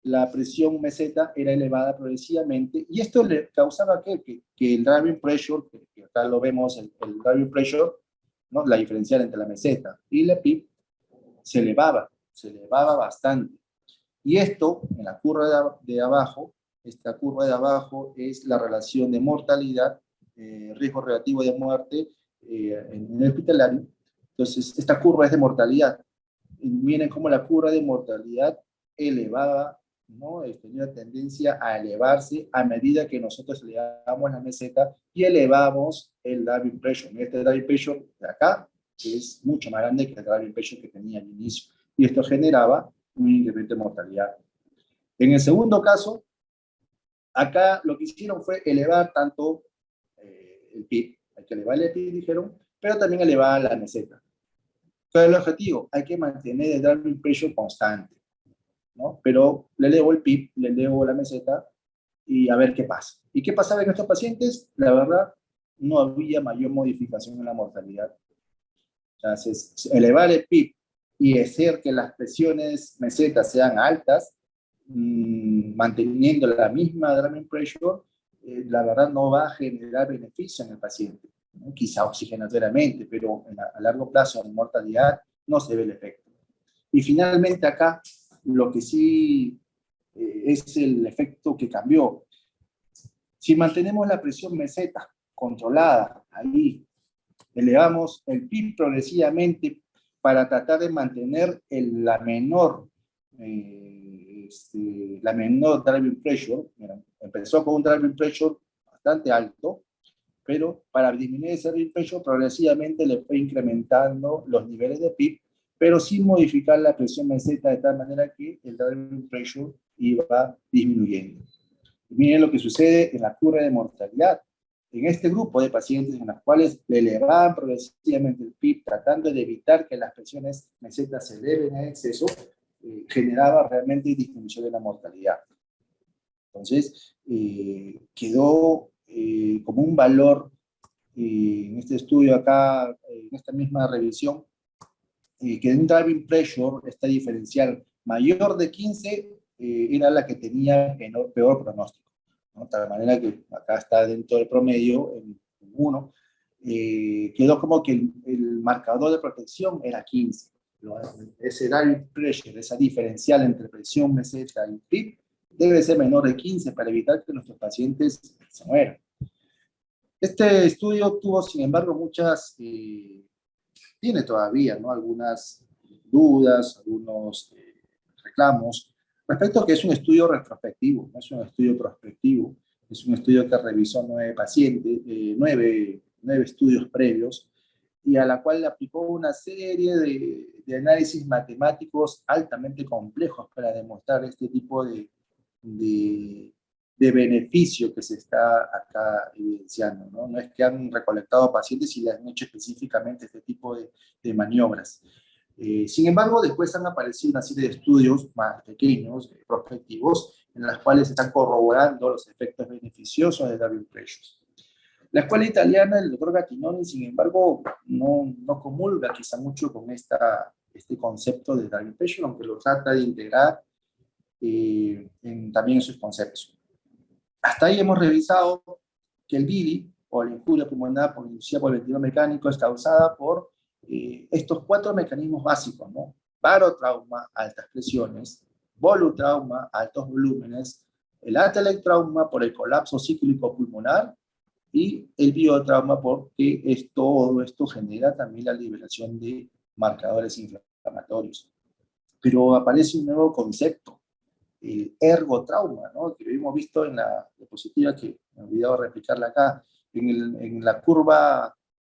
la presión meseta era elevada progresivamente, y esto le causaba que el driving pressure, que acá lo vemos, el driving pressure, ¿no? La diferencial entre la meseta y la PIB, se elevaba bastante. Y esto, en la curva de abajo, esta curva de abajo es la relación de mortalidad, riesgo relativo de muerte en el hospitalario. Entonces, esta curva es de mortalidad. Y miren cómo la curva de mortalidad elevaba, ¿no? Tenía tendencia a elevarse a medida que nosotros le damos la meseta y elevamos el driving pressure. Este driving pressure de acá es mucho más grande que el driving pressure que tenía al inicio. Y esto generaba un incremento de mortalidad. En el segundo caso, acá lo que hicieron fue elevar tanto el PIB, hay que elevar el PIB, dijeron, pero también elevar la meseta. ¿Cuál es el objetivo? Hay que mantener el driving pressure constante, ¿no? Pero le elevo el PIB, le elevo la meseta y a ver qué pasa. ¿Y qué pasaba en estos pacientes? La verdad, no había mayor modificación en la mortalidad. Entonces, elevar el PIB y hacer que las presiones mesetas sean altas, manteniendo la misma Driving Pressure, la verdad no va a generar beneficio en el paciente, ¿no? Quizá oxigenatoriamente, pero a largo plazo en mortalidad no se ve el efecto. Y finalmente acá, lo que sí es el efecto que cambió. Si mantenemos la presión meseta controlada, ahí elevamos el PIB progresivamente para tratar de mantener la menor driving pressure. Mira, empezó con un driving pressure bastante alto, pero para disminuir ese driving pressure progresivamente le fue incrementando los niveles de PIB, pero sin modificar la presión meseta de tal manera que el driving pressure iba disminuyendo. Y miren lo que sucede en la curva de mortalidad. En este grupo de pacientes en los cuales le elevaban progresivamente el PIB, tratando de evitar que las presiones mesetas se eleven en exceso, generaba realmente disminución de la mortalidad. Entonces, quedó como un valor en este estudio acá, en esta misma revisión, que un driving pressure, esta diferencial mayor de 15, era la que tenía peor pronóstico, ¿no? De tal manera que acá está dentro del promedio, en 1, quedó como que el marcador de protección era 15. Ese driving pressure, esa diferencial entre presión meseta y PIB, debe ser menor de 15 para evitar que nuestros pacientes se mueran. Este estudio tuvo, sin embargo, tiene todavía, ¿no?, algunas dudas, algunos reclamos, respecto a que es un estudio retrospectivo, no es un estudio prospectivo, es un estudio que revisó 9 pacientes, 9 estudios previos, y a la cual le aplicó una serie de análisis matemáticos altamente complejos para demostrar este tipo de beneficio que se está acá evidenciando, ¿no? No es que han recolectado pacientes y le han hecho específicamente este tipo de maniobras. Sin embargo, después han aparecido una serie de estudios más pequeños, prospectivos, en las cuales se están corroborando los efectos beneficiosos de driving pressures. La escuela italiana, el doctor Gattinoni, sin embargo, no comulga quizá mucho con este concepto de driving pressure, aunque lo trata de integrar también en sus conceptos. Hasta ahí hemos revisado que el BIDI, o la injuria pulmonar inducida por el ventilador mecánico, es causada por estos 4 mecanismos básicos, ¿no? Barotrauma, altas presiones; volutrauma, altos volúmenes; el atelectrauma por el colapso cíclico pulmonar; y el biotrauma porque todo esto genera también la liberación de marcadores inflamatorios. Pero aparece un nuevo concepto, el ergotrauma, ¿no?, que hemos visto en la diapositiva, que me he olvidado replicarla acá. En la curva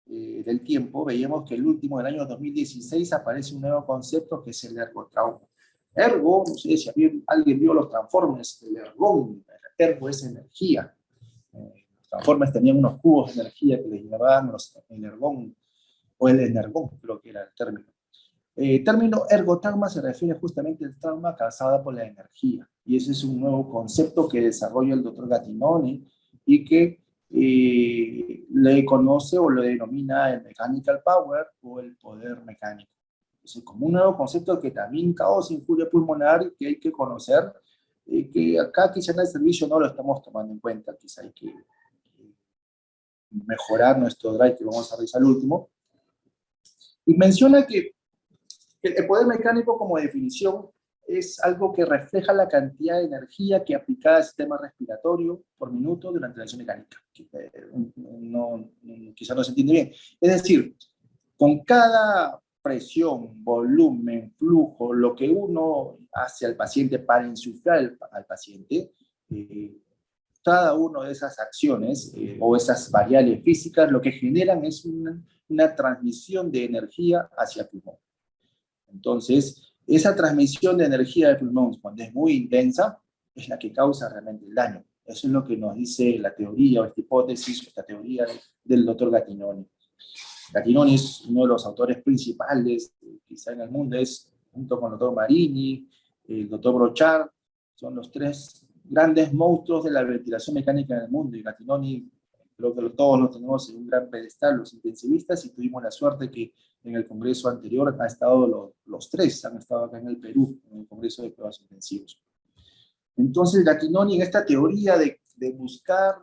del tiempo veíamos que el último, del año 2016, aparece un nuevo concepto que es el ergotrauma. Ergo, no sé si alguien vio los Transformers, el ergón. Ergo es energía. Los Transformers tenían unos cubos de energía que les llamaban el ergón, o el energón, creo que era el término. El término ergotrauma se refiere justamente al trauma causado por la energía, y ese es un nuevo concepto que desarrolla el doctor Gattinoni y que le conoce o lo denomina el mechanical power, o el poder mecánico. Entonces, como un nuevo concepto que también causa injuria pulmonar y que hay que conocer, que acá quizá en el servicio no lo estamos tomando en cuenta, quizá hay que mejorar nuestro drive, que vamos a revisar al último. Y menciona que el poder mecánico, como definición, es algo que refleja la cantidad de energía que aplicada al sistema respiratorio por minuto durante la acción mecánica. Quizá no se entiende bien. Es decir, con cada presión, volumen, flujo, lo que uno hace al paciente para insuflar al paciente, cada una de esas acciones o esas variables físicas lo que generan es una transmisión de energía hacia el pulmón. Entonces, esa transmisión de energía del pulmón, cuando es muy intensa, es la que causa realmente el daño. Eso es lo que nos dice la teoría, o esta hipótesis, o esta teoría del doctor Gattinoni. Gattinoni es uno de los autores principales, quizá en el mundo, es, junto con el doctor Marini, el doctor Brochard, son los 3 grandes monstruos de la ventilación mecánica en el mundo, y Gattinoni creo que todos lo tenemos en un gran pedestal, los intensivistas, y tuvimos la suerte que en el congreso anterior han estado los tres, han estado acá en el Perú, en el congreso de cuidados intensivos. Entonces, Gattinoni, en esta teoría de buscar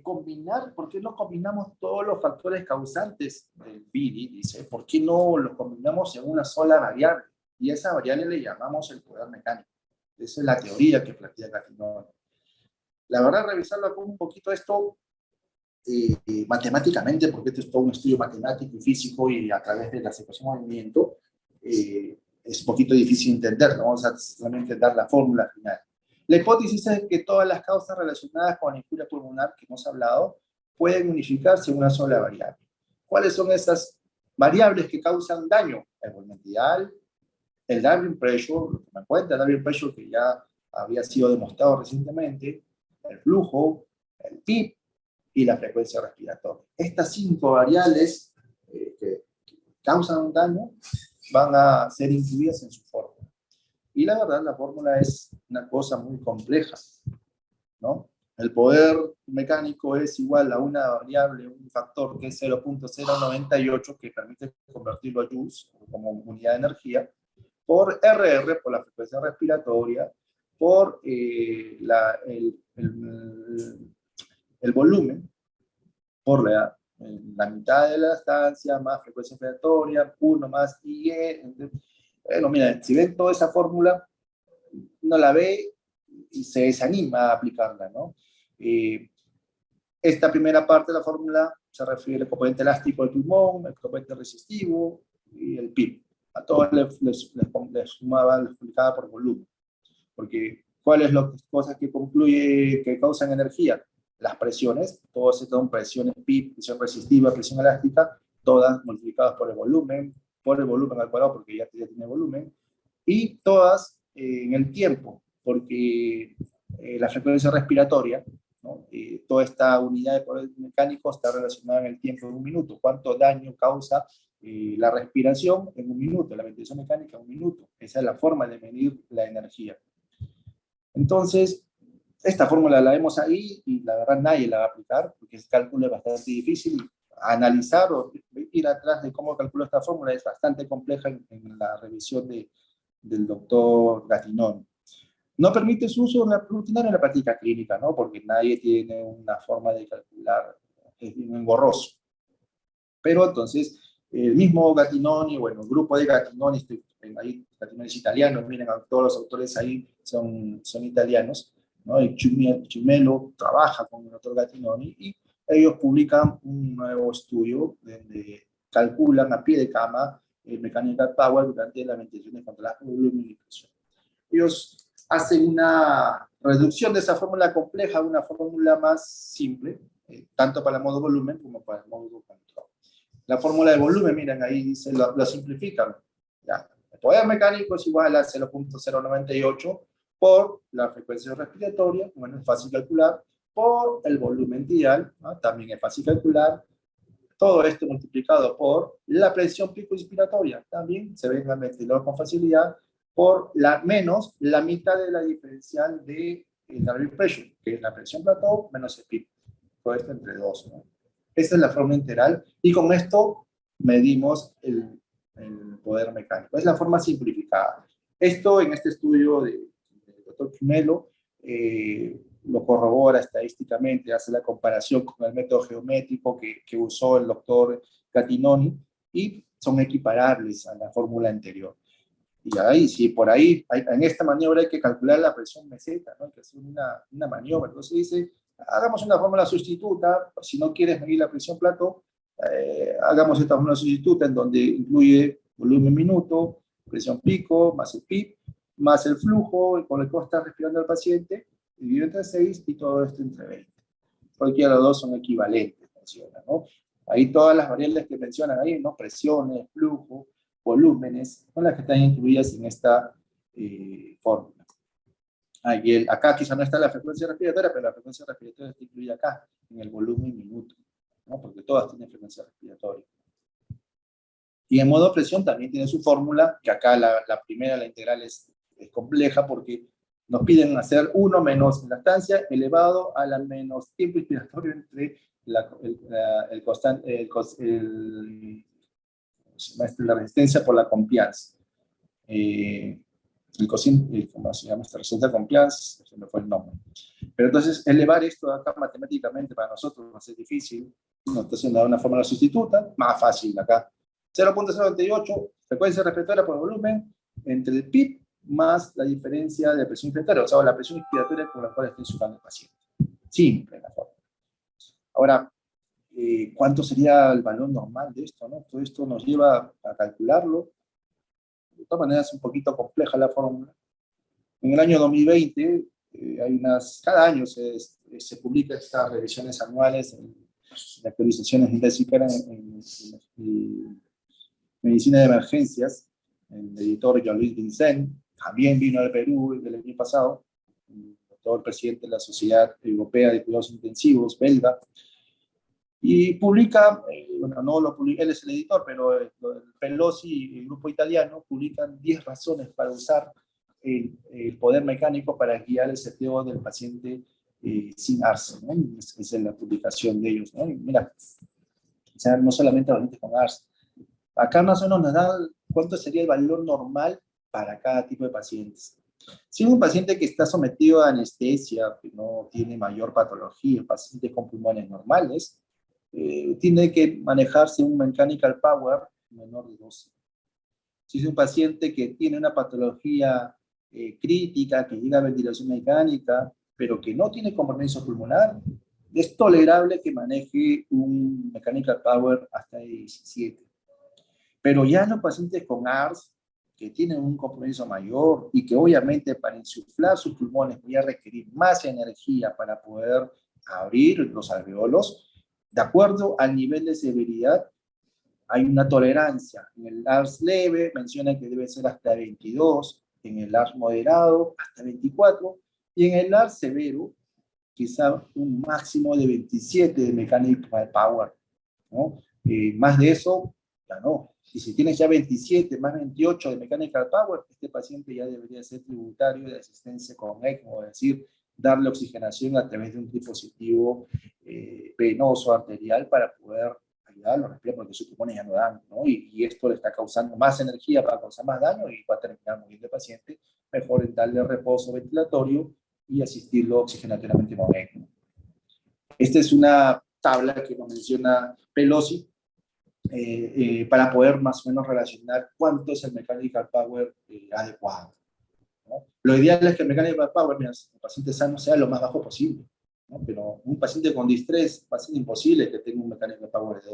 combinar, ¿por qué no combinamos todos los factores causantes del BIDI? Dice, ¿por qué no los combinamos en una sola variable? Y esa variable le llamamos el poder mecánico. Esa es la teoría que plantea Gattinoni. La verdad, revisarlo un poquito esto matemáticamente, porque esto es todo un estudio matemático y físico y a través de la ecuación de movimiento, es un poquito difícil entender, ¿no? Vamos a solamente dar la fórmula final. La hipótesis es que todas las causas relacionadas con la injuria pulmonar que hemos hablado pueden unificarse en una sola variable. ¿Cuáles son esas variables que causan daño? El volumen ideal, el Darwin pressure, lo que me cuenta el Darwin pressure que ya había sido demostrado recientemente, el flujo, el PIB y la frecuencia respiratoria. Estas 5 variables que causan un daño van a ser incluidas en su fórmula. Y la verdad, la fórmula es una cosa muy compleja, ¿no? El poder mecánico es igual a una variable, un factor que es 0.098, que permite convertirlo a joules como unidad de energía, por RR, por la frecuencia respiratoria, por el volumen, por la mitad de la estancia, más frecuencia respiratoria, 1 más IE. Bueno, mira, si ven toda esa fórmula, uno la ve y se desanima a aplicarla, ¿no? Esta primera parte de la fórmula se refiere al componente elástico del pulmón, el componente resistivo y el PIB. A todos les sumaba, les explicaba por volumen. Porque, ¿cuáles son las cosas que concluye que causan energía? Las presiones, todas estas son presiones PIB, presión resistiva, presión elástica, todas multiplicadas por el volumen al cuadrado, porque ya tiene volumen, y todas en el tiempo, porque la frecuencia respiratoria, ¿no? Toda esta unidad de poder mecánico está relacionada en el tiempo en un minuto. ¿Cuánto daño causa la respiración en un minuto? La ventilación mecánica en un minuto. Esa es la forma de medir la energía. Entonces, esta fórmula la vemos ahí y la verdad nadie la va a aplicar porque el cálculo es bastante difícil. Analizar o ir atrás de cómo calculó esta fórmula es bastante compleja en la revisión del doctor Gattinoni. No permite su uso rutinario en la práctica clínica, ¿no? Porque nadie tiene una forma de calcular, es bien engorroso. Pero entonces, el mismo Gattinoni, bueno, el grupo de Gattinoni, ahí Gattinoni es italiano, miren, todos los autores ahí son italianos, ¿no? Y Chimelo trabaja con el doctor Gattinoni y ellos publican un nuevo estudio donde calculan a pie de cama el mechanical power durante la ventilación de contraste de volumen y presión. Ellos hacen una reducción de esa fórmula compleja a una fórmula más simple, tanto para el modo volumen como para el módulo control. La fórmula de volumen, miren, ahí dice, lo simplifican. ¿Ya? El poder mecánico es igual a 0.098 por la frecuencia respiratoria, bueno, es fácil calcular, por el volumen ideal, ¿no? También es fácil calcular. Todo esto multiplicado por la presión pico inspiratoria, también se ve en el ventilador con facilidad, por menos la mitad de la diferencial de Darwin pressure, que es la presión plató menos el PIB. Todo esto entre 2, ¿no? Esta es la forma integral, y con esto medimos el poder mecánico. Es la forma simplificada. Esto en este estudio del doctor Chimelo lo corrobora estadísticamente, hace la comparación con el método geométrico que usó el doctor Gattinoni, y son equiparables a la fórmula anterior. Y ahí, si por ahí, en esta maniobra hay que calcular la presión meseta, ¿no? Hay que hacer una maniobra. Entonces dice, hagamos una fórmula sustituta, si no quieres medir la presión plató, hagamos esta fórmula sustituta en donde incluye volumen minuto, presión pico, más el PIB, más el flujo con el que está respirando el paciente, dividido entre 6 y todo esto entre 20. Cualquiera de los dos son equivalentes, menciona, ¿no? Ahí todas las variables que mencionan ahí, ¿no? Presiones, flujo, volúmenes, son las que están incluidas en esta fórmula. Acá quizá no está la frecuencia respiratoria, pero la frecuencia respiratoria está incluida acá, en el volumen minuto, ¿no? Porque todas tienen frecuencia respiratoria. Y en modo presión también tiene su fórmula, que acá la primera, la integral, es compleja porque nos piden hacer 1 menos lactancia elevado a la menos tiempo inspiratorio entre la resistencia por la compliance. ¿Cómo se llama esta resistencia compliance? Se me fue el nombre. Pero entonces, elevar esto acá matemáticamente para nosotros va a ser difícil. Entonces, da una fórmula sustituta, más fácil acá. 0.098, frecuencia respiratoria por volumen, entre el PIB más la diferencia de presión inspiratoria, o sea, la presión inspiratoria con la cual está insuflando el paciente. Simple la fórmula. Ahora, ¿cuánto sería el valor normal de esto, no? Todo esto nos lleva a calcularlo. De todas maneras, es un poquito compleja la fórmula. En el año 2020, cada año se publican estas revisiones anuales de actualizaciones intensivas en medicina de emergencias. El editor Jean-Louis Vincent también vino al Perú el año pasado, el presidente de la Sociedad Europea de Cuidados Intensivos, belga, y publica, bueno, no lo publica, él es el editor, pero el Pelosi y el grupo italiano publican 10 razones para usar el poder mecánico para guiar el seteo del paciente sin ARS, ¿no? Esa es la publicación de ellos, ¿no? Y mira, o sea, no solamente los pacientes con ARS. Acá más o menos nos da cuánto sería el valor normal para cada tipo de pacientes. Si es un paciente que está sometido a anestesia, que no tiene mayor patología, paciente con pulmones normales, tiene que manejarse un mechanical power menor de 12. Si es un paciente que tiene una patología crítica, que llega a ventilación mecánica, pero que no tiene compromiso pulmonar, es tolerable que maneje un mechanical power hasta 17. Pero ya los pacientes con ARS, que tienen un compromiso mayor y que obviamente para insuflar sus pulmones voy a requerir más energía para poder abrir los alveolos, de acuerdo al nivel de severidad, hay una tolerancia. En el ARS leve menciona que debe ser hasta 22, en el ARS moderado hasta 24, y en el ARS severo quizá un máximo de 27 de mechanical power, ¿no? Más de eso, ya no. Y si tienes ya 27 más 28 de mechanical power, este paciente ya debería ser tributario de asistencia con ECMO, es decir, darle oxigenación a través de un dispositivo venoso arterial para poder ayudarlo a respirar, porque sus pulmones ya no dan, ¿no? Y esto le está causando más energía, va a causar más daño y va a terminar muriendo el paciente. Mejor en darle reposo ventilatorio y asistirlo oxigenatoriamente con ECMO. Esta es una tabla que nos menciona Pelosi para poder más o menos relacionar cuánto es el mechanical power adecuado, ¿no? Lo ideal es que el mechanical power, mira, el paciente sano sea lo más bajo posible, ¿no? Pero un paciente con distrés va a ser imposible que tenga un mechanical power de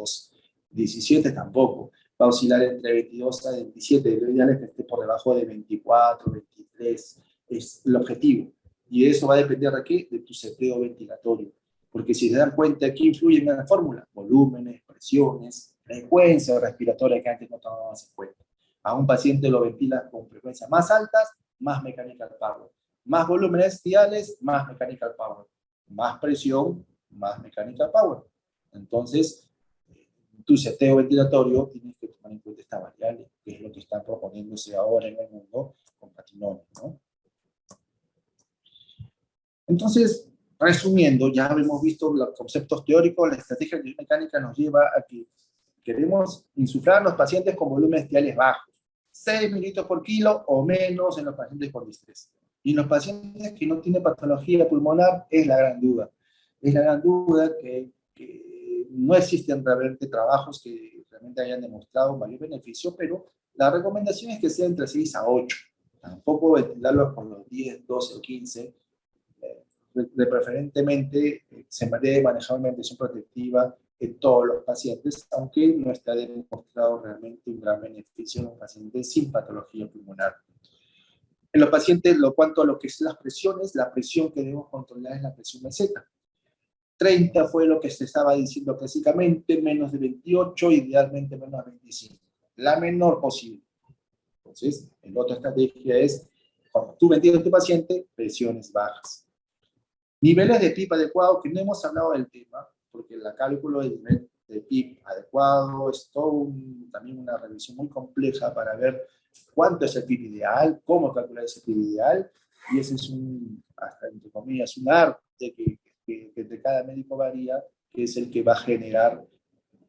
17 tampoco. Va a oscilar entre 22 a 27. Lo ideal es que esté por debajo de 24, 23. Es el objetivo. Y eso va a depender de qué? De tu seteo ventilatorio. Porque si se dan cuenta, aquí influyen en la fórmula: volúmenes, presiones, frecuencia respiratoria que antes no tomábamos en cuenta. A un paciente lo ventila con frecuencias más altas, más mechanical power. Más volúmenes diales, más mechanical power. Más presión, más mechanical power. Entonces, tu seteo ventilatorio tienes que tomar en cuenta esta variable, que es lo que está proponiéndose ahora en el mundo con Patinoni, ¿no? Entonces, resumiendo, ya hemos visto los conceptos teóricos, la estrategia biomecánica nos lleva a que queremos insuflar a los pacientes con volúmenes diales bajos, 6 mililitros por kilo o menos en los pacientes con distrés. Y en los pacientes que no tienen patología pulmonar es la gran duda. Es la gran duda que no existen realmente trabajos que realmente hayan demostrado mayor beneficio, pero la recomendación es que sea entre 6 a 8. Tampoco ventilarlos con los 10, 12 o 15. De preferentemente se debe manejar una ventilación protectiva en todos los pacientes, aunque no está demostrado realmente un gran beneficio en los pacientes sin patología pulmonar. En los pacientes, cuanto a lo que es las presiones, la presión que debemos controlar es la presión meseta. 30 fue lo que se estaba diciendo clásicamente, menos de 28, idealmente menos de 25. La menor posible. Entonces, la otra estrategia es, cuando tú ventilas a tu paciente, presiones bajas. Niveles de PIB adecuado, que no hemos hablado del tema, porque el cálculo del nivel de PIB adecuado es también una revisión muy compleja para ver cuánto es el PIB ideal, cómo calcular ese PIB ideal, y ese es hasta entre comillas, un arte que entre cada médico varía, que es el que va a generar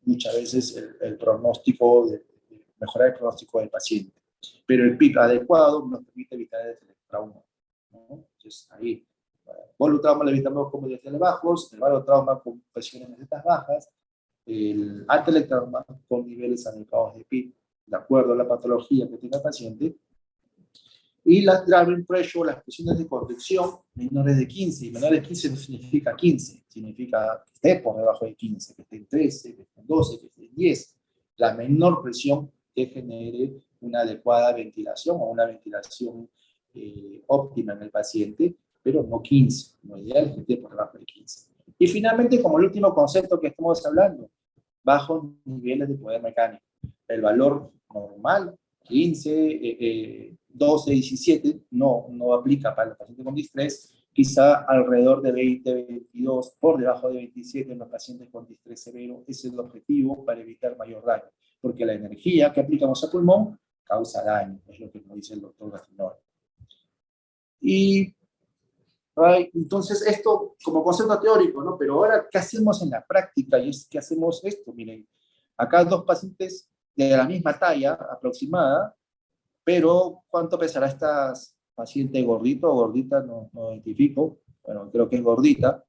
muchas veces el pronóstico, mejorar el pronóstico del paciente. Pero el PIB adecuado nos permite evitar el trauma, ¿no? Entonces, ahí, volutrauma lo evitamos con medios bajos, el barotrauma con presiones mesetas bajas, el atelectrauma con niveles adecuados de PIB, de acuerdo a la patología que tenga el paciente, y las driving pressure, las presiones de conducción menores de 15, y menores de 15 no significa 15, significa que esté por debajo de 15, que esté en 13, que esté en 12, que esté en 10. La menor presión que genere una adecuada ventilación o una ventilación óptima en el paciente, pero no 15, lo ideal es que esté por debajo de 15. Y finalmente, como el último concepto que estamos hablando, bajos niveles de poder mecánico. El valor normal, 15, 12, 17, no aplica para el paciente con distrés, quizá alrededor de 20, 22, por debajo de 27 en los pacientes con distrés severo. Ese es el objetivo para evitar mayor daño, porque la energía que aplicamos al pulmón causa daño, es lo que nos dice el doctor Gatinor. Y entonces esto como concepto teórico, ¿no? Pero ahora, ¿qué hacemos en la práctica? Y es que hacemos esto, miren, acá dos pacientes de la misma talla aproximada, pero ¿cuánto pesará esta paciente gordito o gordita? No identifico, bueno, creo que es gordita.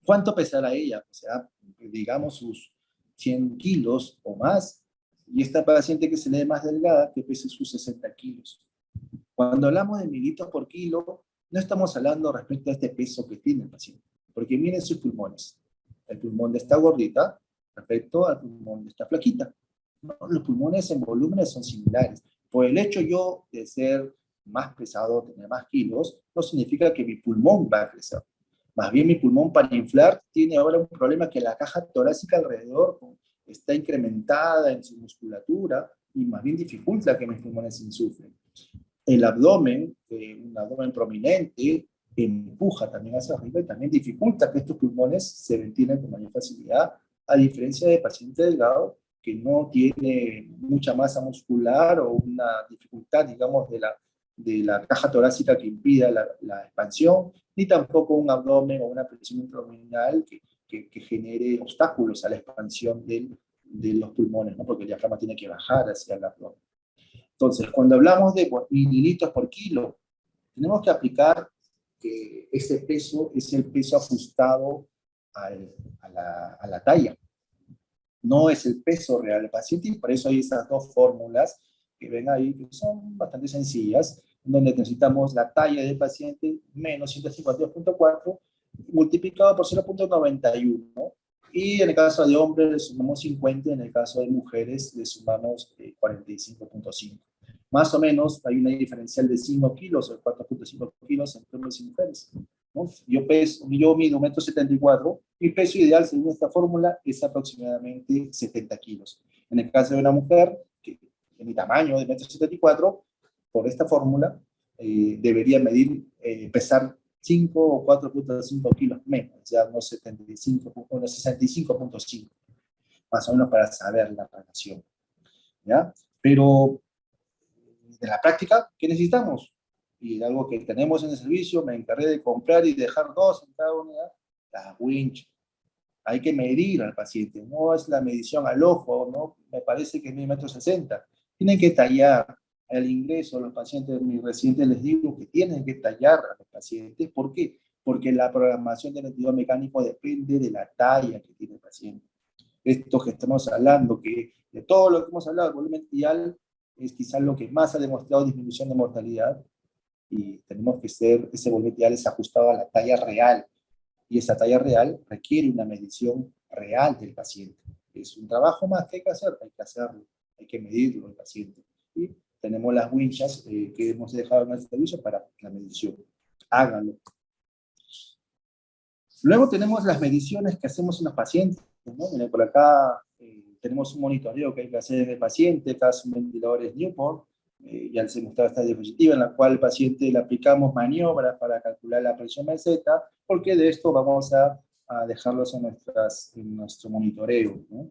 ¿Cuánto pesará ella? O sea, digamos sus 100 kilos o más, y esta paciente que se le ve más delgada, que pese sus 60 kilos. Cuando hablamos de militos por kilo, no estamos hablando respecto a este peso que tiene el paciente, porque miren sus pulmones. El pulmón de esta gordita respecto al pulmón de esta flaquita. No, los pulmones en volúmenes son similares. Por el hecho yo de ser más pesado, tener más kilos, no significa que mi pulmón va a crecer. Más bien mi pulmón para inflar tiene ahora un problema que la caja torácica alrededor está incrementada en su musculatura y más bien dificulta que mis pulmones insuflen. El abdomen, un abdomen prominente, empuja también hacia arriba y también dificulta que estos pulmones se ventilen con mayor facilidad, a diferencia del paciente delgado que no tiene mucha masa muscular o una dificultad, digamos, de la caja torácica que impida la expansión, ni tampoco un abdomen o una presión intraabdominal que genere obstáculos a la expansión de los pulmones, ¿no? Porque el diafragma tiene que bajar hacia el abdomen. Entonces, cuando hablamos de mililitros por kilo, tenemos que aplicar que ese peso es el peso ajustado a la talla. No es el peso real del paciente, y por eso hay esas dos fórmulas que ven ahí, que son bastante sencillas, donde necesitamos la talla del paciente menos 152.4 multiplicado por 0.91, y en el caso de hombres le sumamos 50, en el caso de mujeres le sumamos 45.5. Más o menos hay una diferencial de 5 kilos o 4.5 kilos entre hombres y mujeres, ¿no? Yo mido 1,74 m, mi peso ideal según esta fórmula es aproximadamente 70 kilos. En el caso de una mujer, que de mi tamaño de 1,74 m, por esta fórmula, debería pesar 5 o 4.5 kilos menos, ya unos 65.5, más o menos para saber la relación, ¿ya? Pero de la práctica, ¿qué necesitamos? Y algo que tenemos en el servicio, me encargué de comprar y dejar 2 en cada unidad, las winch. Hay que medir al paciente, no es la medición al ojo, ¿no? Me parece que es 1,60 m. Tienen que tallar. Al ingreso, los pacientes, mis residentes les digo que tienen que tallar a los pacientes. ¿Por qué? Porque la programación del ventilador mecánico depende de la talla que tiene el paciente. Esto que estamos hablando, que de todo lo que hemos hablado, el volumen tibial es quizás lo que más ha demostrado disminución de mortalidad, y tenemos que ese volumen tibial es ajustado a la talla real, y esa talla real requiere una medición real del paciente. Es un trabajo más que hay que hacer, hay que hacerlo, hay que medirlo el paciente. Y tenemos las winchas que hemos dejado en el servicio para la medición. Háganlo. Luego tenemos las mediciones que hacemos en los pacientes, ¿no? Miren, por acá tenemos un monitoreo que hay que hacer en el paciente. Acá son ventiladores Newport. Ya les he mostrado esta diapositiva en la cual al paciente le aplicamos maniobras para calcular la presión meseta, porque de esto vamos a dejarlos en nuestro monitoreo, ¿no?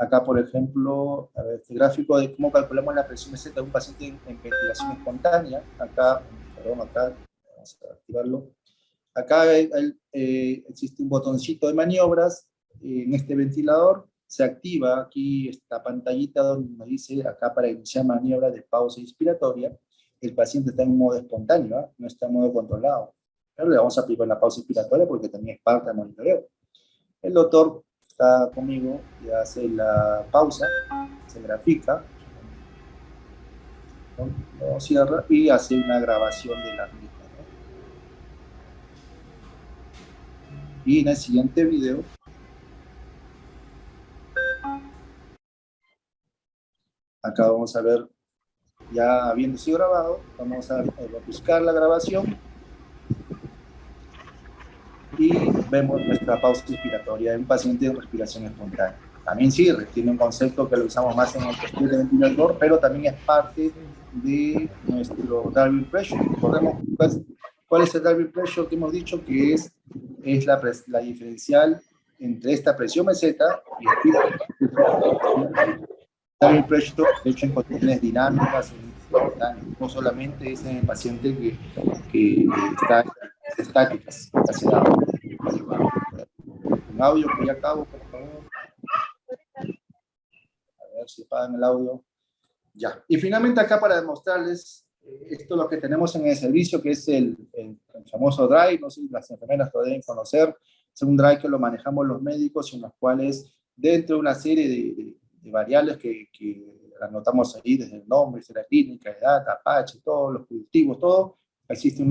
Acá, por ejemplo, a ver, este gráfico de cómo calculamos la presión meseta de un paciente en ventilación espontánea. Acá, perdón, acá, vamos a activarlo. Acá existe un botoncito de maniobras. En este ventilador se activa aquí esta pantallita donde nos dice acá para iniciar maniobra de pausa inspiratoria. El paciente está en modo espontáneo, ¿eh? No está en modo controlado. Pero le vamos a aplicar la pausa inspiratoria porque también es parte del monitoreo. El doctor está conmigo y hace la pausa, se grafica, lo cierra y hace una grabación de la misma, ¿no? Y en el siguiente video, acá vamos a ver, ya habiendo sido grabado, vamos a buscar la grabación y vemos nuestra pausa inspiratoria en un paciente de respiración espontánea. También sí, tiene un concepto que lo usamos más en el perfil de ventilador, pero también es parte de nuestro Darwin Pressure. Recordemos cuál es el Darwin Pressure que hemos dicho que es la diferencial entre esta presión meseta y el Darwin Pressure, de hecho, en condiciones dinámicas, no solamente es en el paciente que está estáticas. Un audio que ya acabo, por favor. A ver si apagan el audio. Ya. Y finalmente acá para demostrarles esto es lo que tenemos en el servicio, que es el famoso drive, no sé si las enfermeras lo deben conocer. Es un drive que lo manejamos los médicos y en los cuales dentro de una serie de variables que anotamos ahí desde el nombre, desde la clínica, edad, Apache, todos los cultivos, todo, existe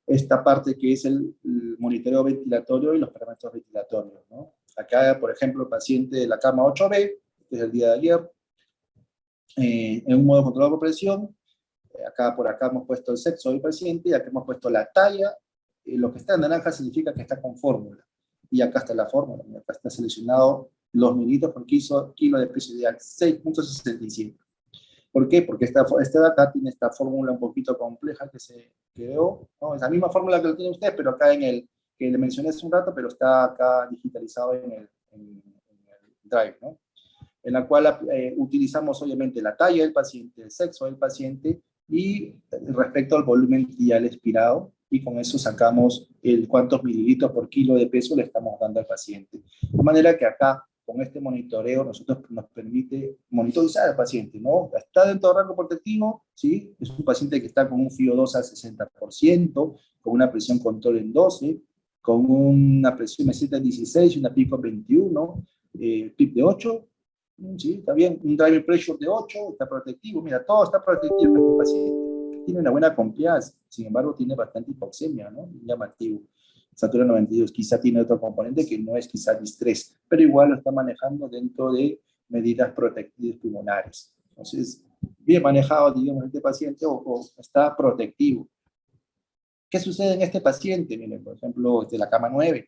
esta parte que es el monitoreo ventilatorio y los parámetros ventilatorios, ¿no? Acá, por ejemplo, el paciente de la cama 8B, que es el día de ayer, en un modo controlado por presión. Acá por acá hemos puesto el sexo del paciente, y acá hemos puesto la talla. Lo que está en naranja significa que está con fórmula. Y acá está la fórmula. Acá está seleccionado los mililitros por kilo de peso ideal, 6.65. ¿Por qué? Porque esta de acá tiene esta fórmula un poquito compleja que se creó, ¿no? Es la misma fórmula que lo tiene usted, pero acá en el que le mencioné hace un rato, pero está acá digitalizado en el Drive, ¿no? En la cual utilizamos obviamente la talla del paciente, el sexo del paciente y respecto al volumen ideal expirado, y con eso sacamos cuántos mililitros por kilo de peso le estamos dando al paciente. De manera que acá, con este monitoreo, nosotros nos permite monitorizar al paciente, ¿no? Está dentro del rango protectivo, ¿sí? Es un paciente que está con un FiO2 al 60%, con una presión control en 12, con una presión meseta en 16 y una PICO en 21, PIP de 8, sí, está bien, un driver pressure de 8, está protectivo, mira, todo está protectivo en este paciente. Tiene una buena confianza, sin embargo tiene bastante hipoxemia, ¿no? Llamativo. Satura 92, quizá tiene otro componente que no es quizá distrés, pero igual lo está manejando dentro de medidas protectivas pulmonares. Entonces, bien manejado, digamos, este paciente o está protectivo. ¿Qué sucede en este paciente? Miren, por ejemplo, de la cama 9.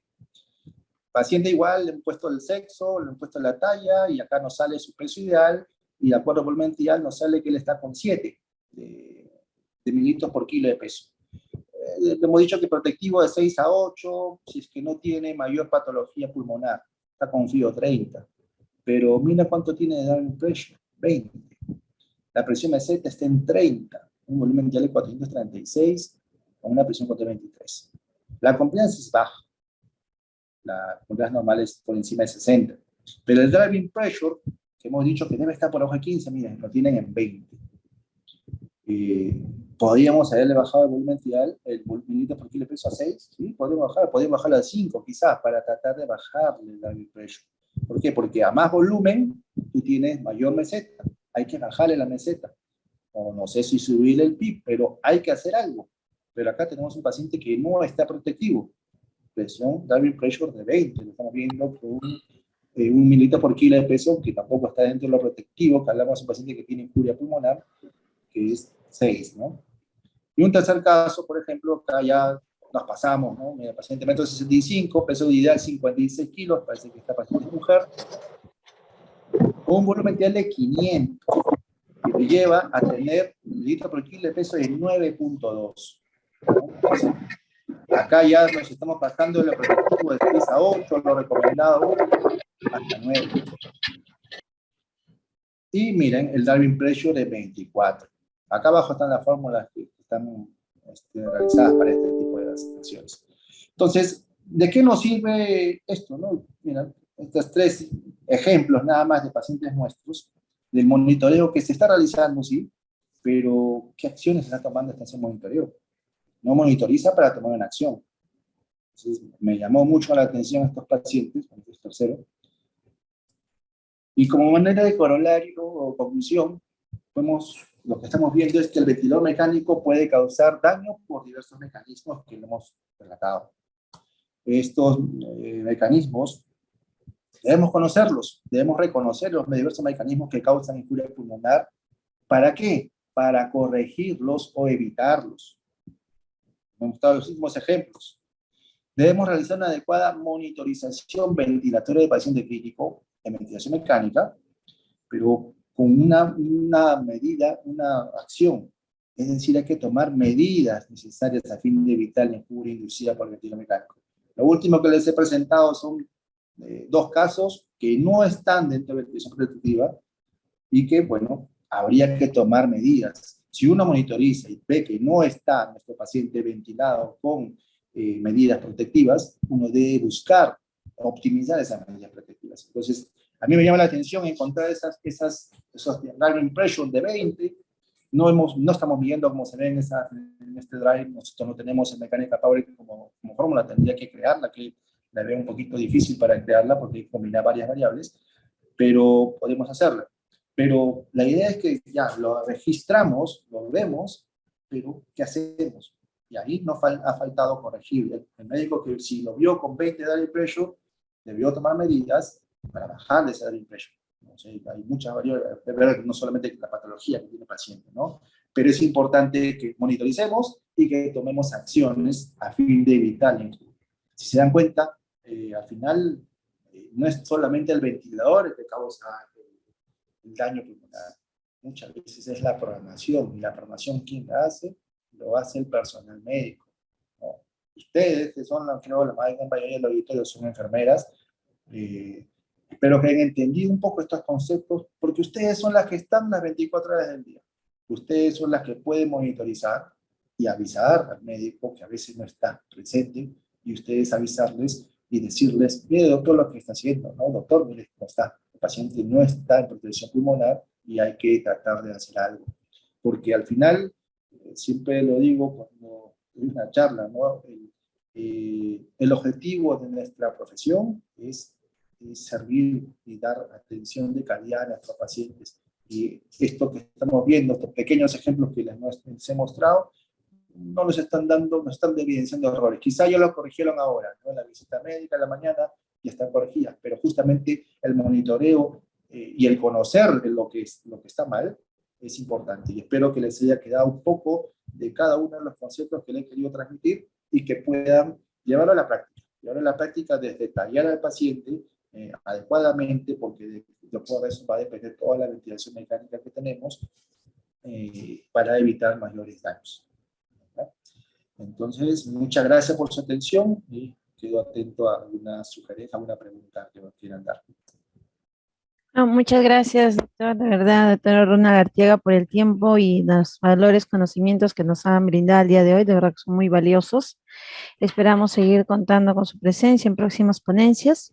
Paciente igual, le han puesto el sexo, le han puesto la talla, y acá nos sale su peso ideal, y de acuerdo al volumen ideal nos sale que él está con 7 de mililitros por kilo de peso. Hemos dicho que protectivo de 6 a 8, si es que no tiene mayor patología pulmonar, está con FIO 30. Pero mira cuánto tiene de Darwin Pressure, 20. La presión meseta está en 30, un volumen ideal de 436, con una presión 423. La compliance es baja. La compliance normal es por encima de 60. Pero el driving pressure, que hemos dicho que debe estar por abajo de 15, miren, lo tienen en 20. Podríamos haberle bajado el volumen ideal, el mililitro por kilo de peso a 6, ¿sí? Podríamos bajarlo a 5 quizás, para tratar de bajarle el driving pressure. ¿Por qué? Porque a más volumen, tú tienes mayor meseta. Hay que bajarle la meseta. O no sé si subirle el PIB, pero hay que hacer algo. Pero acá tenemos un paciente que no está protectivo. Presión, Darwin pressure de 20, lo estamos viendo con un mililitro por kilo de peso, que tampoco está dentro de lo protectivo, que hablamos de un paciente que tiene injuria pulmonar, que es 6, ¿no? Y un tercer caso, por ejemplo, acá ya nos pasamos, ¿no? Mira, paciente 1,65 m, peso ideal 56 kilos, parece que esta paciente es mujer, con un volumen ideal de 500, que lo lleva a tener mililitros por kilo de peso de 9.2. ¿No? Acá ya nos estamos pasando de lo protectivo de 6 a 8, lo recomendado hasta 9. Y miren, el Darwin Pressure de 24. Acá abajo están las fórmulas que están realizadas para este tipo de asignaciones. Entonces, ¿de qué nos sirve esto, no? Mira, estos tres ejemplos nada más de pacientes nuestros, del monitoreo que se está realizando, sí, pero ¿qué acciones se está tomando hasta ese monitoreo? No monitoriza para tomar una acción. Entonces, me llamó mucho la atención estos pacientes, estos terceros, y como manera de corolario o conclusión, lo que estamos viendo es que el ventilador mecánico puede causar daño por diversos mecanismos que lo hemos relatado. Estos mecanismos debemos conocerlos, debemos reconocer los diversos mecanismos que causan injuria pulmonar. ¿Para qué? Para corregirlos o evitarlos. Me han gustado los últimos ejemplos. Debemos realizar una adecuada monitorización ventilatoria de paciente crítico en ventilación mecánica, pero con una medida, una acción. Es decir, hay que tomar medidas necesarias a fin de evitar la injuria inducida por el ventilador mecánico. Lo último que les he presentado son dos casos que no están dentro de la ventilación protectiva y que, bueno, habría que tomar medidas. Si uno monitoriza y ve que no está nuestro paciente ventilado con medidas protectivas, uno debe buscar optimizar esas medidas protectivas. Entonces, a mí me llama la atención encontrar esos drive impression de 20. No estamos viendo cómo se ve en este drive. Nosotros no tenemos en mecánica Power como fórmula, tendría que crearla, que la veo un poquito difícil para crearla porque hay que combinar varias variables, pero podemos hacerla. Pero la idea es que ya lo registramos, lo vemos, pero ¿qué hacemos? Y ahí nos ha faltado corregir. El médico que si lo vio con 20 de drive pressure, debió tomar medidas para bajar ese drive pressure. O sea, hay muchas variables, no solamente la patología que tiene el paciente, ¿no? Pero es importante que monitoricemos y que tomemos acciones a fin de evitar la injuria. Si se dan cuenta, al final no es solamente el ventilador el que causa el daño pulmonar. Muchas veces es la programación, y la programación, ¿quién la hace? Lo hace el personal médico, ¿no? Ustedes, que son, creo, la mayoría del auditorio son enfermeras, espero que hayan entendido un poco estos conceptos, porque ustedes son las que están las 24 horas del día. Ustedes son las que pueden monitorizar y avisar al médico que a veces no está presente, y ustedes avisarles y decirles, mire doctor lo que está haciendo, ¿no? Doctor, mire cómo está. El paciente no está en protección pulmonar y hay que tratar de hacer algo. Porque al final, siempre lo digo cuando doy una charla, ¿no? El objetivo de nuestra profesión es servir y dar atención de calidad a nuestros pacientes. Y esto que estamos viendo, estos pequeños ejemplos que les he mostrado, no nos están dando, nos están evidenciando errores. Quizá ya lo corrigieron ahora, ¿no? En la visita médica en la mañana ya están corregidas, pero justamente el monitoreo y el conocer lo que está mal es importante. Y espero que les haya quedado un poco de cada uno de los conceptos que les he querido transmitir y que puedan llevarlo a la práctica. Llevarlo a la práctica desde detallar al paciente adecuadamente, porque de eso va a depender toda la ventilación mecánica que tenemos para evitar mayores daños. Entonces, muchas gracias por su atención y quedo atento a alguna sugerencia, alguna pregunta que nos quieran dar. Muchas gracias, doctor, de verdad, doctora Ronald Artiega, por el tiempo y los valores, conocimientos que nos han brindado el día de hoy, de verdad que son muy valiosos. Esperamos seguir contando con su presencia en próximas ponencias.